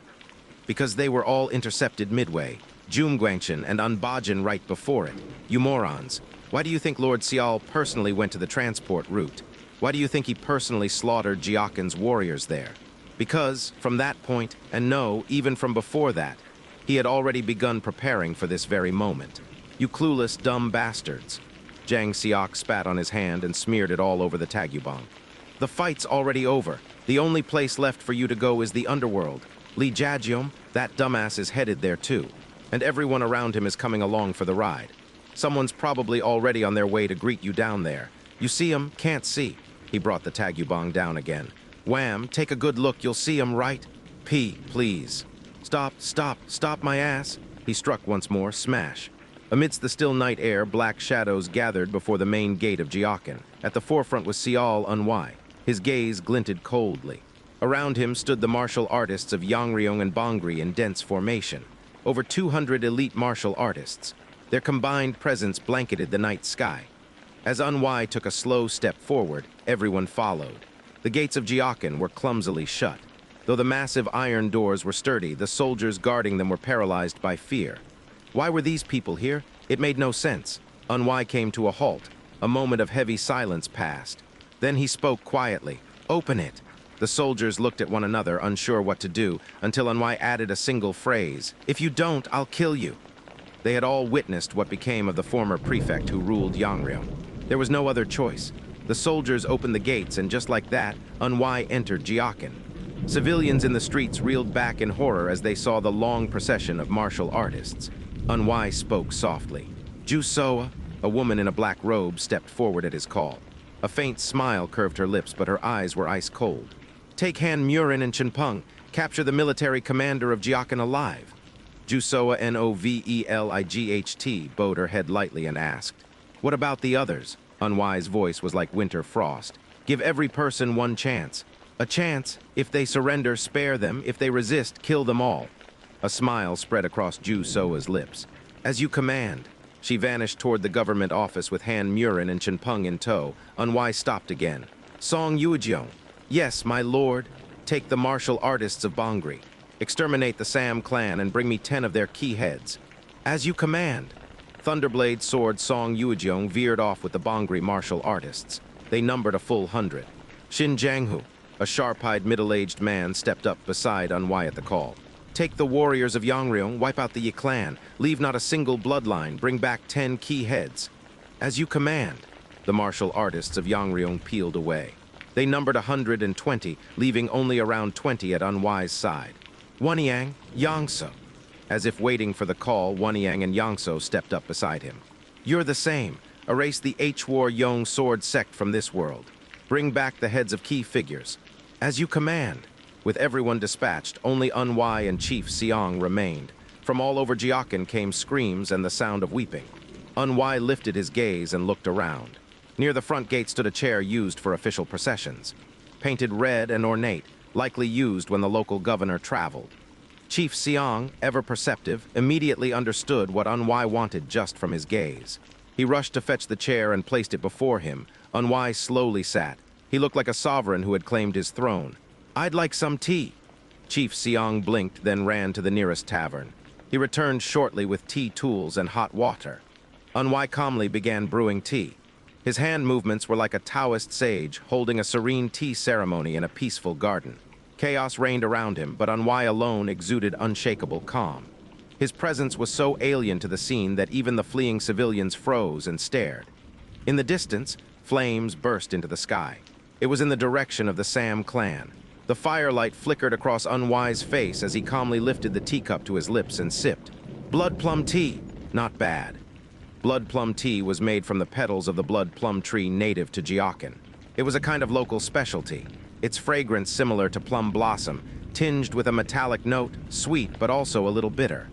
Because they were all intercepted midway. Jumguangshan and Unbajin right before it. You morons. Why do you think Lord Sial personally went to the transport route? Why do you think he personally slaughtered Jiakin's warriors there? Because, from that point, and no, even from before that, he had already begun preparing for this very moment. You clueless, dumb bastards. Xianxia spat on his hand and smeared it all over the tagubong. The fight's already over. The only place left for you to go is the underworld. Li Jiajium, that dumbass is headed there too. And everyone around him is coming along for the ride. Someone's probably already on their way to greet you down there. You see him, can't see. He brought the tagubong down again. Wham, take a good look, you'll see him, right? Please. Stop my ass. He struck once more, smash. Amidst the still night air, black shadows gathered before the main gate of Jiakin. At the forefront was Sial Unwai. His gaze glinted coldly. Around him stood the martial artists of Yangryeong and Bongri in dense formation. Over 200 elite martial artists. Their combined presence blanketed the night sky. As Unwai took a slow step forward, everyone followed. The gates of Jiakin were clumsily shut. Though the massive iron doors were sturdy, the soldiers guarding them were paralyzed by fear. Why were these people here? It made no sense. Unwai came to a halt. A moment of heavy silence passed. Then he spoke quietly. Open it. The soldiers looked at one another, unsure what to do, until Unwai added a single phrase. If you don't, I'll kill you. They had all witnessed what became of the former prefect who ruled Yangryeong. There was no other choice. The soldiers opened the gates, and just like that, Unwai entered Jiakin. Civilians in the streets reeled back in horror as they saw the long procession of martial artists. Unwai spoke softly. Jusoa, A woman in a black robe stepped forward at his call. A faint smile curved her lips, but her eyes were ice cold. Take Han Murin and Chenpeng. Capture the military commander of Jiakan alive. Jusoa Novelight bowed her head lightly and asked, "What about the others?" Unwise voice was like winter frost. "Give every person one chance. A chance. If they surrender, spare them. If they resist, kill them all." A smile spread across Jusoa's lips. "As you command." She vanished toward the government office with Han Murin and Chenpeng in tow. Unwise stopped again. "Song Yuejeong." "Yes, my lord. Take the martial artists of Bangri. Exterminate the Sam clan and bring me 10 of their key heads." "As you command." Thunderblade sword Song Yuejeong veered off with the Bangri martial artists. They numbered a full 100. Shin Janghu, a sharp-eyed middle-aged man, stepped up beside Unwai at the call. "Take the warriors of Yangryeong, wipe out the Yi clan, leave not a single bloodline, bring back 10 key heads." "As you command." The martial artists of Yangryeong peeled away. They numbered 120, leaving only around 20 at Unwai's side. "Wanyang, Yangso." As if waiting for the call, Wanyang and Yangso stepped up beside him. "You're the same. Erase the Hwaryeong sword sect from this world. Bring back the heads of key figures." "As you command." With everyone dispatched, only Unwai and Chief Seong remained. From all over Jiakan came screams and the sound of weeping. Unwai lifted his gaze and looked around. Near the front gate stood a chair used for official processions. Painted red and ornate, likely used when the local governor traveled. Chief Seong, ever perceptive, immediately understood what Unwai wanted just from his gaze. He rushed to fetch the chair and placed it before him. Unwai slowly sat. He looked like a sovereign who had claimed his throne. "I'd like some tea." Chief Seong blinked, then ran to the nearest tavern. He returned shortly with tea tools and hot water. Unwai calmly began brewing tea. His hand movements were like a Taoist sage holding a serene tea ceremony in a peaceful garden. Chaos reigned around him, but Unwai alone exuded unshakable calm. His presence was so alien to the scene that even the fleeing civilians froze and stared. In the distance, flames burst into the sky. It was in the direction of the Sam clan. The firelight flickered across Unwai's face as he calmly lifted the teacup to his lips and sipped. Blood plum tea. Not bad. Blood plum tea was made from the petals of the blood plum tree native to Jiakan. It was a kind of local specialty. Its fragrance similar to plum blossom, tinged with a metallic note, sweet but also a little bitter.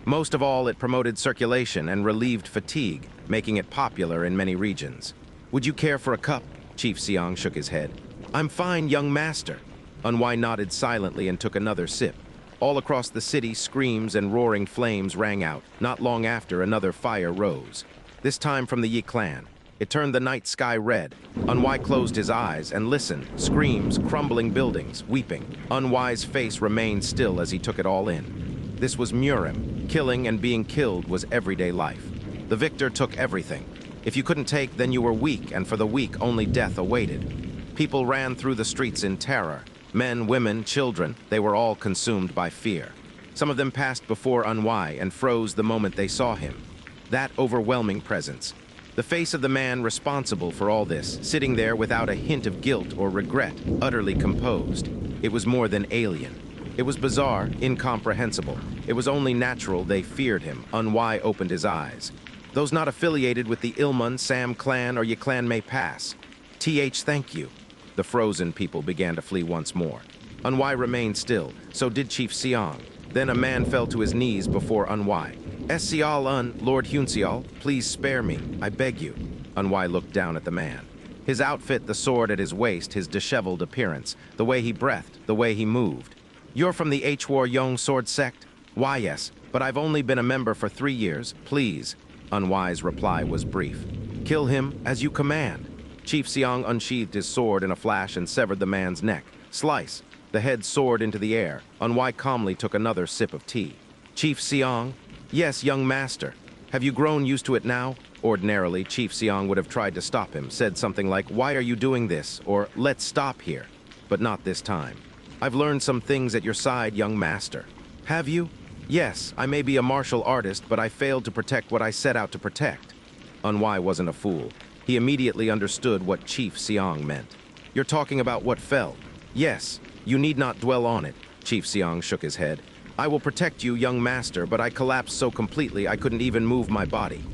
Most of all, it promoted circulation and relieved fatigue, making it popular in many regions. "Would you care for a cup?" Chief Seong shook his head. "I'm fine, young master." Unwai nodded silently and took another sip. All across the city, screams and roaring flames rang out. Not long after, another fire rose. This time from the Yi clan. It turned the night sky red. Unwai closed his eyes and listened. Screams, crumbling buildings, weeping. Unwai's face remained still as he took it all in. This was Murim. Killing and being killed was everyday life. The victor took everything. If you couldn't take, then you were weak, and for the weak, only death awaited. People ran through the streets in terror. Men, women, children, they were all consumed by fear. Some of them passed before Unwai and froze the moment they saw him. That overwhelming presence. The face of the man responsible for all this, sitting there without a hint of guilt or regret, utterly composed. It was more than alien. It was bizarre, incomprehensible. It was only natural they feared him. Unwai opened his eyes. "Those not affiliated with the Ilmun, Sam clan, or Yi clan may pass. Thank you." The frozen people began to flee once more. Unwai remained still, so did Chief Seong. Then a man fell to his knees before Unwai. Lord Hyunseol, please spare me, I beg you." Unwai looked down at the man. His outfit, the sword at his waist, his disheveled appearance, the way he breathed, the way he moved. "You're from the Hwaryeong sword sect?" "Why, yes, but I've only been a member for 3 years. Please." Unwai's reply was brief. "Kill him as you command." Chief Seong unsheathed his sword in a flash and severed the man's neck. Slice. The head soared into the air. Unwai calmly took another sip of tea. "Chief Seong?" "Yes, young master. Have you grown used to it now?" Ordinarily, Chief Seong would have tried to stop him, said something like, "Why are you doing this?" or "Let's stop here." But not this time. "I've learned some things at your side, young master." "Have you?" "Yes, I may be a martial artist, but I failed to protect what I set out to protect." Unwai wasn't a fool. He immediately understood what Chief Seong meant. "You're talking about what fell?" "Yes. You need not dwell on it." Chief Seong shook his head. "I will protect you, young master, but I collapsed so completely I couldn't even move my body."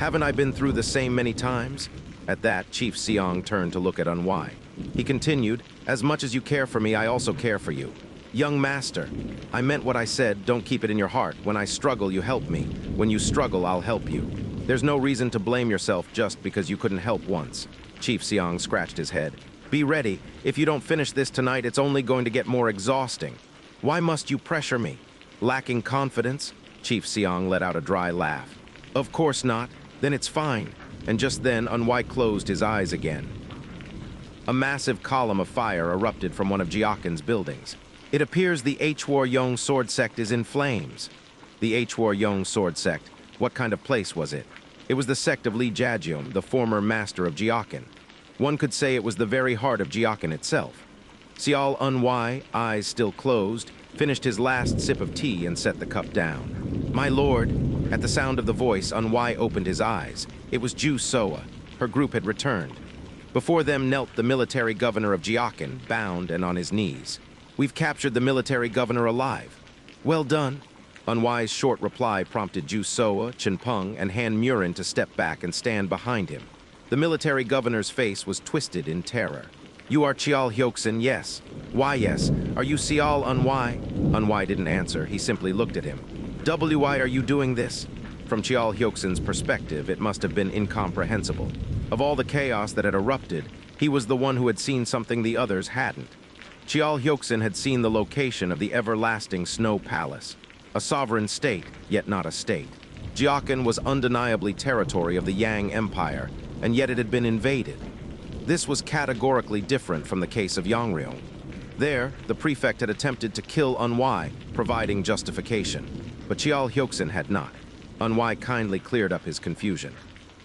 Haven't I been through the same many times? At that, Chief Seong turned to look at Unwai. He continued, as much as you care for me, I also care for you. Young master, I meant what I said, don't keep it in your heart. When I struggle, you help me. When you struggle, I'll help you. There's no reason to blame yourself just because you couldn't help once. Chief Seong scratched his head. Be ready. If you don't finish this tonight, it's only going to get more exhausting. Why must you pressure me? Lacking confidence? Chief Seong let out a dry laugh. Of course not. Then it's fine. And just then, Unwai closed his eyes again. A massive column of fire erupted from one of Gyeokgan's buildings. It appears the Yangryeong sword sect is in flames. The Yangryeong sword sect, what kind of place was it? It was the sect of Lee Jaejeom, the former master of Gyeokgan. One could say it was the very heart of Gyeokgan itself. Sial Unwai, eyes still closed, finished his last sip of tea and set the cup down. My lord, at the sound of the voice, Unwai opened his eyes. It was Ju Soa. Her group had returned. Before them knelt the military governor of Gyeokgan, bound and on his knees. We've captured the military governor alive. Well done. Unwai's short reply prompted Ju Soa, Chinpeng, and Han Murin to step back and stand behind him. The military governor's face was twisted in terror. You are Chial Hyoksin, yes. Why yes? Are you Sial Unwai? Unwai didn't answer, he simply looked at him. Why are you doing this? From Chial Hyoksin's perspective, it must have been incomprehensible. Of all the chaos that had erupted, he was the one who had seen something the others hadn't. Chial Hyoksin had seen the location of the everlasting Snow Palace. A sovereign state, yet not a state. Gyeokgan was undeniably territory of the Yang Empire, and yet it had been invaded. This was categorically different from the case of Yangryeong. There, the prefect had attempted to kill Unwai, providing justification. But Chial Hyoksin had not. Unwai kindly cleared up his confusion.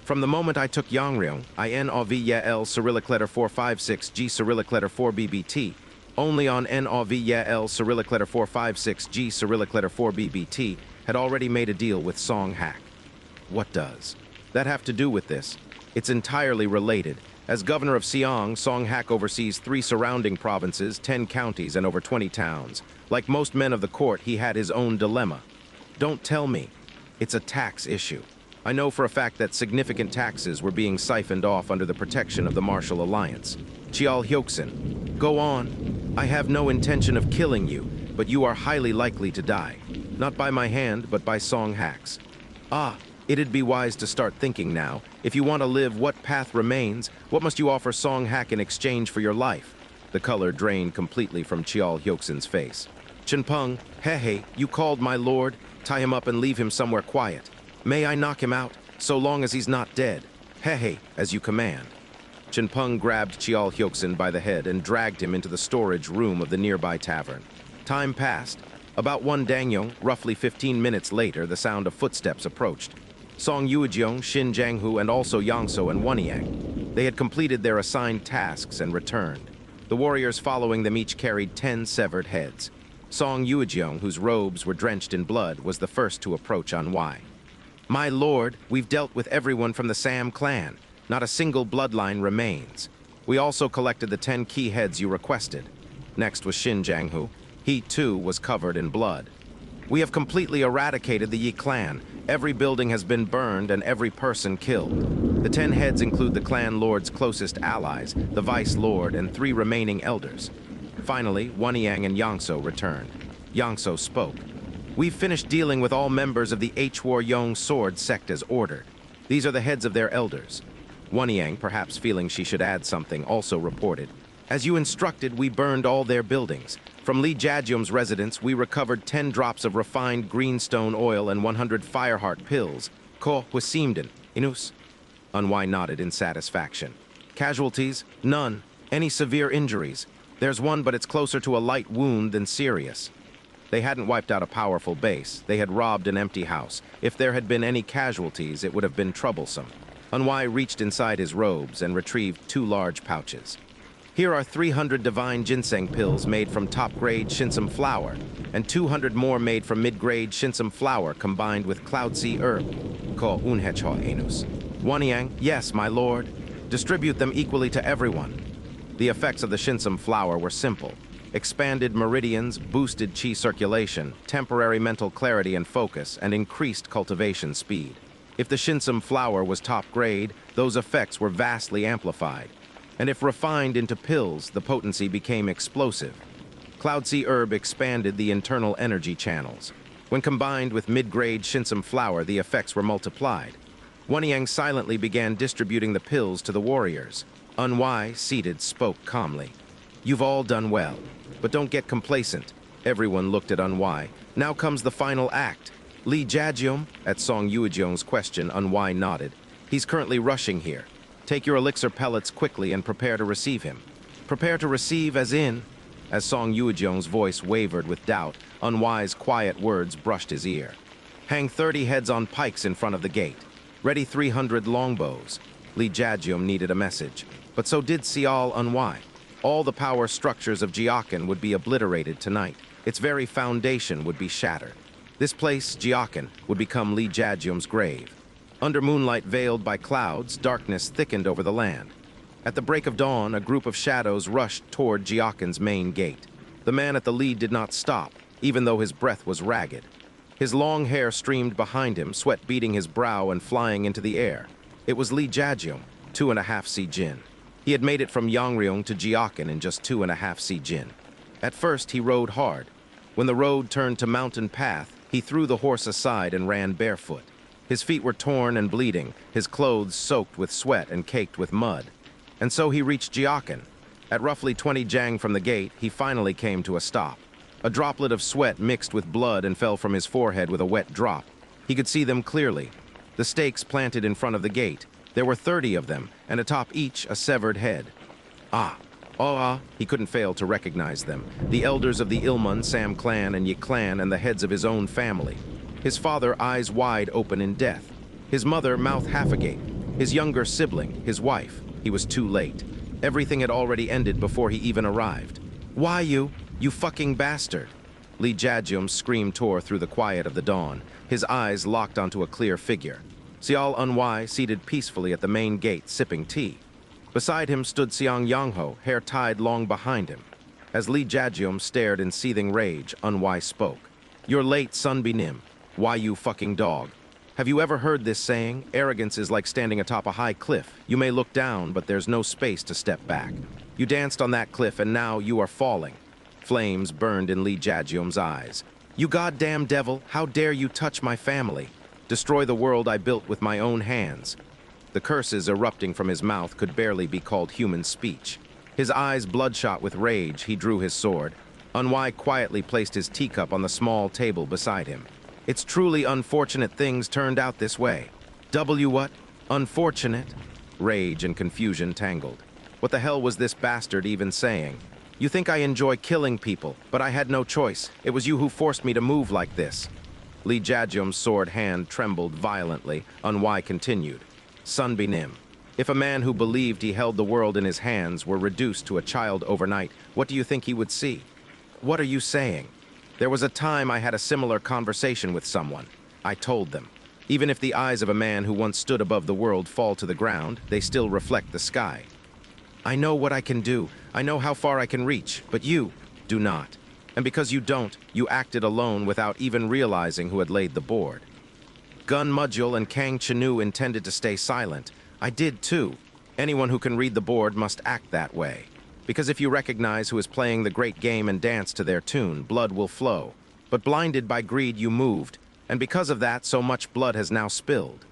From the moment I took Yangryeong, I NAVYL Cyrillic letter 456G Cyrillic letter 4BBT. Only on NAVYL Cyrillic letter 456G Cyrillic letter 4BBT had already made a deal with Song Hak. What does that have to do with this? It's entirely related. As governor of Seong, Song Hak oversees 3 surrounding provinces, 10 counties, and over 20 towns. Like most men of the court, he had his own dilemma. Don't tell me. It's a tax issue. I know for a fact that significant taxes were being siphoned off under the protection of the Martial Alliance. Chial Hyoksin, go on. I have no intention of killing you, but you are highly likely to die. Not by my hand, but by Song Hak's. Ah, it'd be wise to start thinking now. If you want to live, what path remains? What must you offer Song Hak in exchange for your life? The color drained completely from Chial Hyoksin's face. Chinpeng, hey, you called my lord. Tie him up and leave him somewhere quiet. May I knock him out, so long as he's not dead? Hey, as you command. Chinpeng grabbed Chial Hyoksin by the head and dragged him into the storage room of the nearby tavern. Time passed. About one Dangyong, roughly 15 minutes later, the sound of footsteps approached. Song Yuejeong, Shin Janghu, and also Yangso and Wanyang. They had completed their assigned tasks and returned. The warriors following them each carried 10 severed heads. Song Yuejeong, whose robes were drenched in blood, was the first to approach Unwai. My lord, we've dealt with everyone from the Sam clan. Not a single bloodline remains. We also collected the 10 key heads you requested. Next was Shin Janghu. He, too, was covered in blood. We have completely eradicated the Yi clan. Every building has been burned and every person killed. The 10 heads include the clan lord's closest allies, the vice lord, and 3 remaining elders. Finally, Wanyang and Yangso returned. Yangso spoke. We've finished dealing with all members of the Yangryeong sword sect as ordered. These are the heads of their elders. Wanyang, perhaps feeling she should add something, also reported. As you instructed, we burned all their buildings. From Lee Jaejeom's residence, we recovered 10 drops of refined greenstone oil and 100 fireheart pills. Ko Hwasimden, Inus? Unwai nodded in satisfaction. Casualties? None. Any severe injuries? There's one, but it's closer to a light wound than serious. They hadn't wiped out a powerful base. They had robbed an empty house. If there had been any casualties, it would have been troublesome. Unwai reached inside his robes and retrieved 2 large pouches. Here are 300 divine ginseng pills made from top-grade shinsum flower, and 200 more made from mid-grade shinsum flower combined with cloudsea herb. Ko unhecho enus. Wanyang, yes, my lord. Distribute them equally to everyone. The effects of the shinsum flower were simple. Expanded meridians, boosted qi circulation, temporary mental clarity and focus, and increased cultivation speed. If the shinsum flower was top grade, those effects were vastly amplified. And if refined into pills, the potency became explosive. Cloudsea herb expanded the internal energy channels. When combined with mid-grade shinsum flower, the effects were multiplied. Wanyang silently began distributing the pills to the warriors. Unwai, seated, spoke calmly. "You've all done well, but don't get complacent." Everyone looked at Unwai. "Now comes the final act." "Lee Jajium?" At Song Yuejeong's question, Unwai nodded. "He's currently rushing here. Take your elixir pellets quickly and prepare to receive him." "Prepare to receive as in?" As Song Yuejeong's voice wavered with doubt, Unwai's quiet words brushed his ear. "Hang 30 heads on pikes in front of the gate. Ready 300 longbows." Lee Jajium needed a message, but so did Sial Unwai. All the power structures of Jiakan would be obliterated tonight. Its very foundation would be shattered. This place, Jiakan, would become Lee Jajium's grave. Under moonlight veiled by clouds, darkness thickened over the land. At the break of dawn, a group of shadows rushed toward Jiakan's main gate. The man at the lead did not stop, even though his breath was ragged. His long hair streamed behind him, sweat beading his brow and flying into the air. It was Lee Jajium, 2.5 si-jin. He had made it from Yangryeong to Jiakan in just 2.5 si-jin. At first, he rode hard. When the road turned to mountain path, he threw the horse aside and ran barefoot. His feet were torn and bleeding, his clothes soaked with sweat and caked with mud. And so he reached Jiakan. At roughly 20 jang from the gate, he finally came to a stop. A droplet of sweat mixed with blood and fell from his forehead with a wet drop. He could see them clearly. The stakes planted in front of the gate. There were 30 of them, and atop each a severed head. He couldn't fail to recognize them. The elders of the Ilmun, Sam clan, and Yi clan, and the heads of his own family. His father, eyes wide open in death. His mother, mouth half agape. His younger sibling, his wife. He was too late. Everything had already ended before he even arrived. "Why you fucking bastard!" Lee Jajium's scream tore through the quiet of the dawn. His eyes locked onto a clear figure. Sial Unwai seated peacefully at the main gate, sipping tea. Beside him stood Seong Yongho, hair tied long behind him. As Lee Jajium stared in seething rage, Unwai spoke. "You're late, Sunbinim. Why you fucking dog? Have you ever heard this saying? Arrogance is like standing atop a high cliff. You may look down, but there's no space to step back. You danced on that cliff, and now you are falling." Flames burned in Lee Jajium's eyes. "You goddamn devil, how dare you touch my family? Destroy the world I built with my own hands." The curses erupting from his mouth could barely be called human speech. His eyes bloodshot with rage, he drew his sword. Unwai quietly placed his teacup on the small table beside him. "It's truly unfortunate things turned out this way." What? Unfortunate? Rage and confusion tangled. What the hell was this bastard even saying? "You think I enjoy killing people, but I had no choice. It was you who forced me to move like this." Lee Jajium's sword hand trembled violently. Unwai continued. "Sunbinim, if a man who believed he held the world in his hands were reduced to a child overnight, what do you think he would see?" "What are you saying?" "There was a time I had a similar conversation with someone. I told them, even if the eyes of a man who once stood above the world fall to the ground, they still reflect the sky. I know what I can do. I know how far I can reach, but you do not. And because you don't, you acted alone without even realizing who had laid the board. Gun Mudjul and Kang Chenu intended to stay silent. I did too. Anyone who can read the board must act that way. Because if you recognize who is playing the great game and dance to their tune, blood will flow. But blinded by greed, you moved. And because of that, so much blood has now spilled."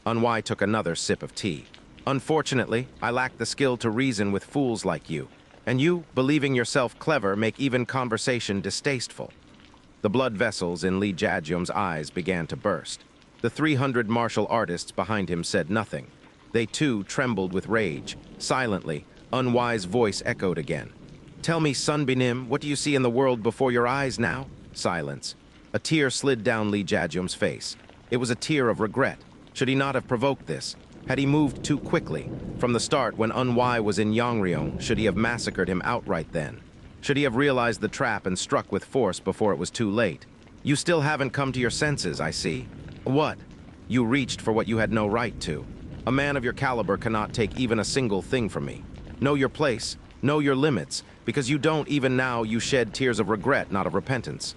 Unwai took another sip of tea. "Unfortunately, I lack the skill to reason with fools like you. And you, believing yourself clever, make even conversation distasteful." The blood vessels in Lee Jajium's eyes began to burst. The 300 martial artists behind him said nothing. They too trembled with rage. Silently, Unwai's voice echoed again. "Tell me, Sunbinim, what do you see in the world before your eyes now?" Silence. A tear slid down Lee Jajium's face. It was a tear of regret. Should he not have provoked this? Had he moved too quickly? From the start, when Unwai was in Yangryeong, should he have massacred him outright then? Should he have realized the trap and struck with force before it was too late? "You still haven't come to your senses, I see." "What?" "You reached for what you had no right to. A man of your caliber cannot take even a single thing from me. Know your place, know your limits, because you don't even now you shed tears of regret, not of repentance."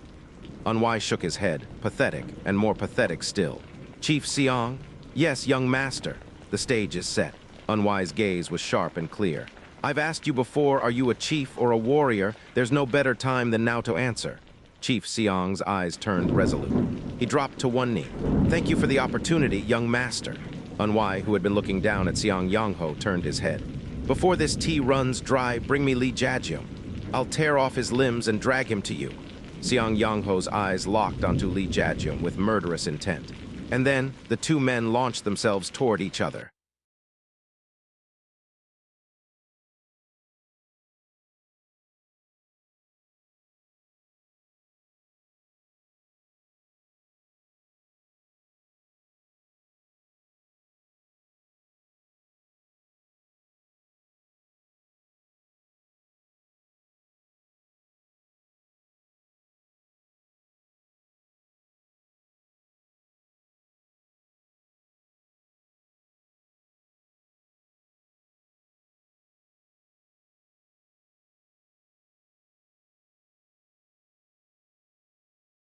Unwai shook his head, pathetic and more pathetic still. "Chief Seong, Yes, young master. The stage is set. Unwise gaze was sharp and clear. I've asked you before, are you a chief or a warrior? There's no better time than now to answer. Chief Seong's eyes turned resolute. He dropped to one knee. Thank you for the opportunity, young master. Unwise, who had been looking down at Yangryeong, turned his head. Before this tea runs dry, bring me Yangryeong. I'll tear off his limbs and drag him to you. Yangryeong's eyes locked onto Yangryeong with murderous intent. And then the two men launched themselves toward each other.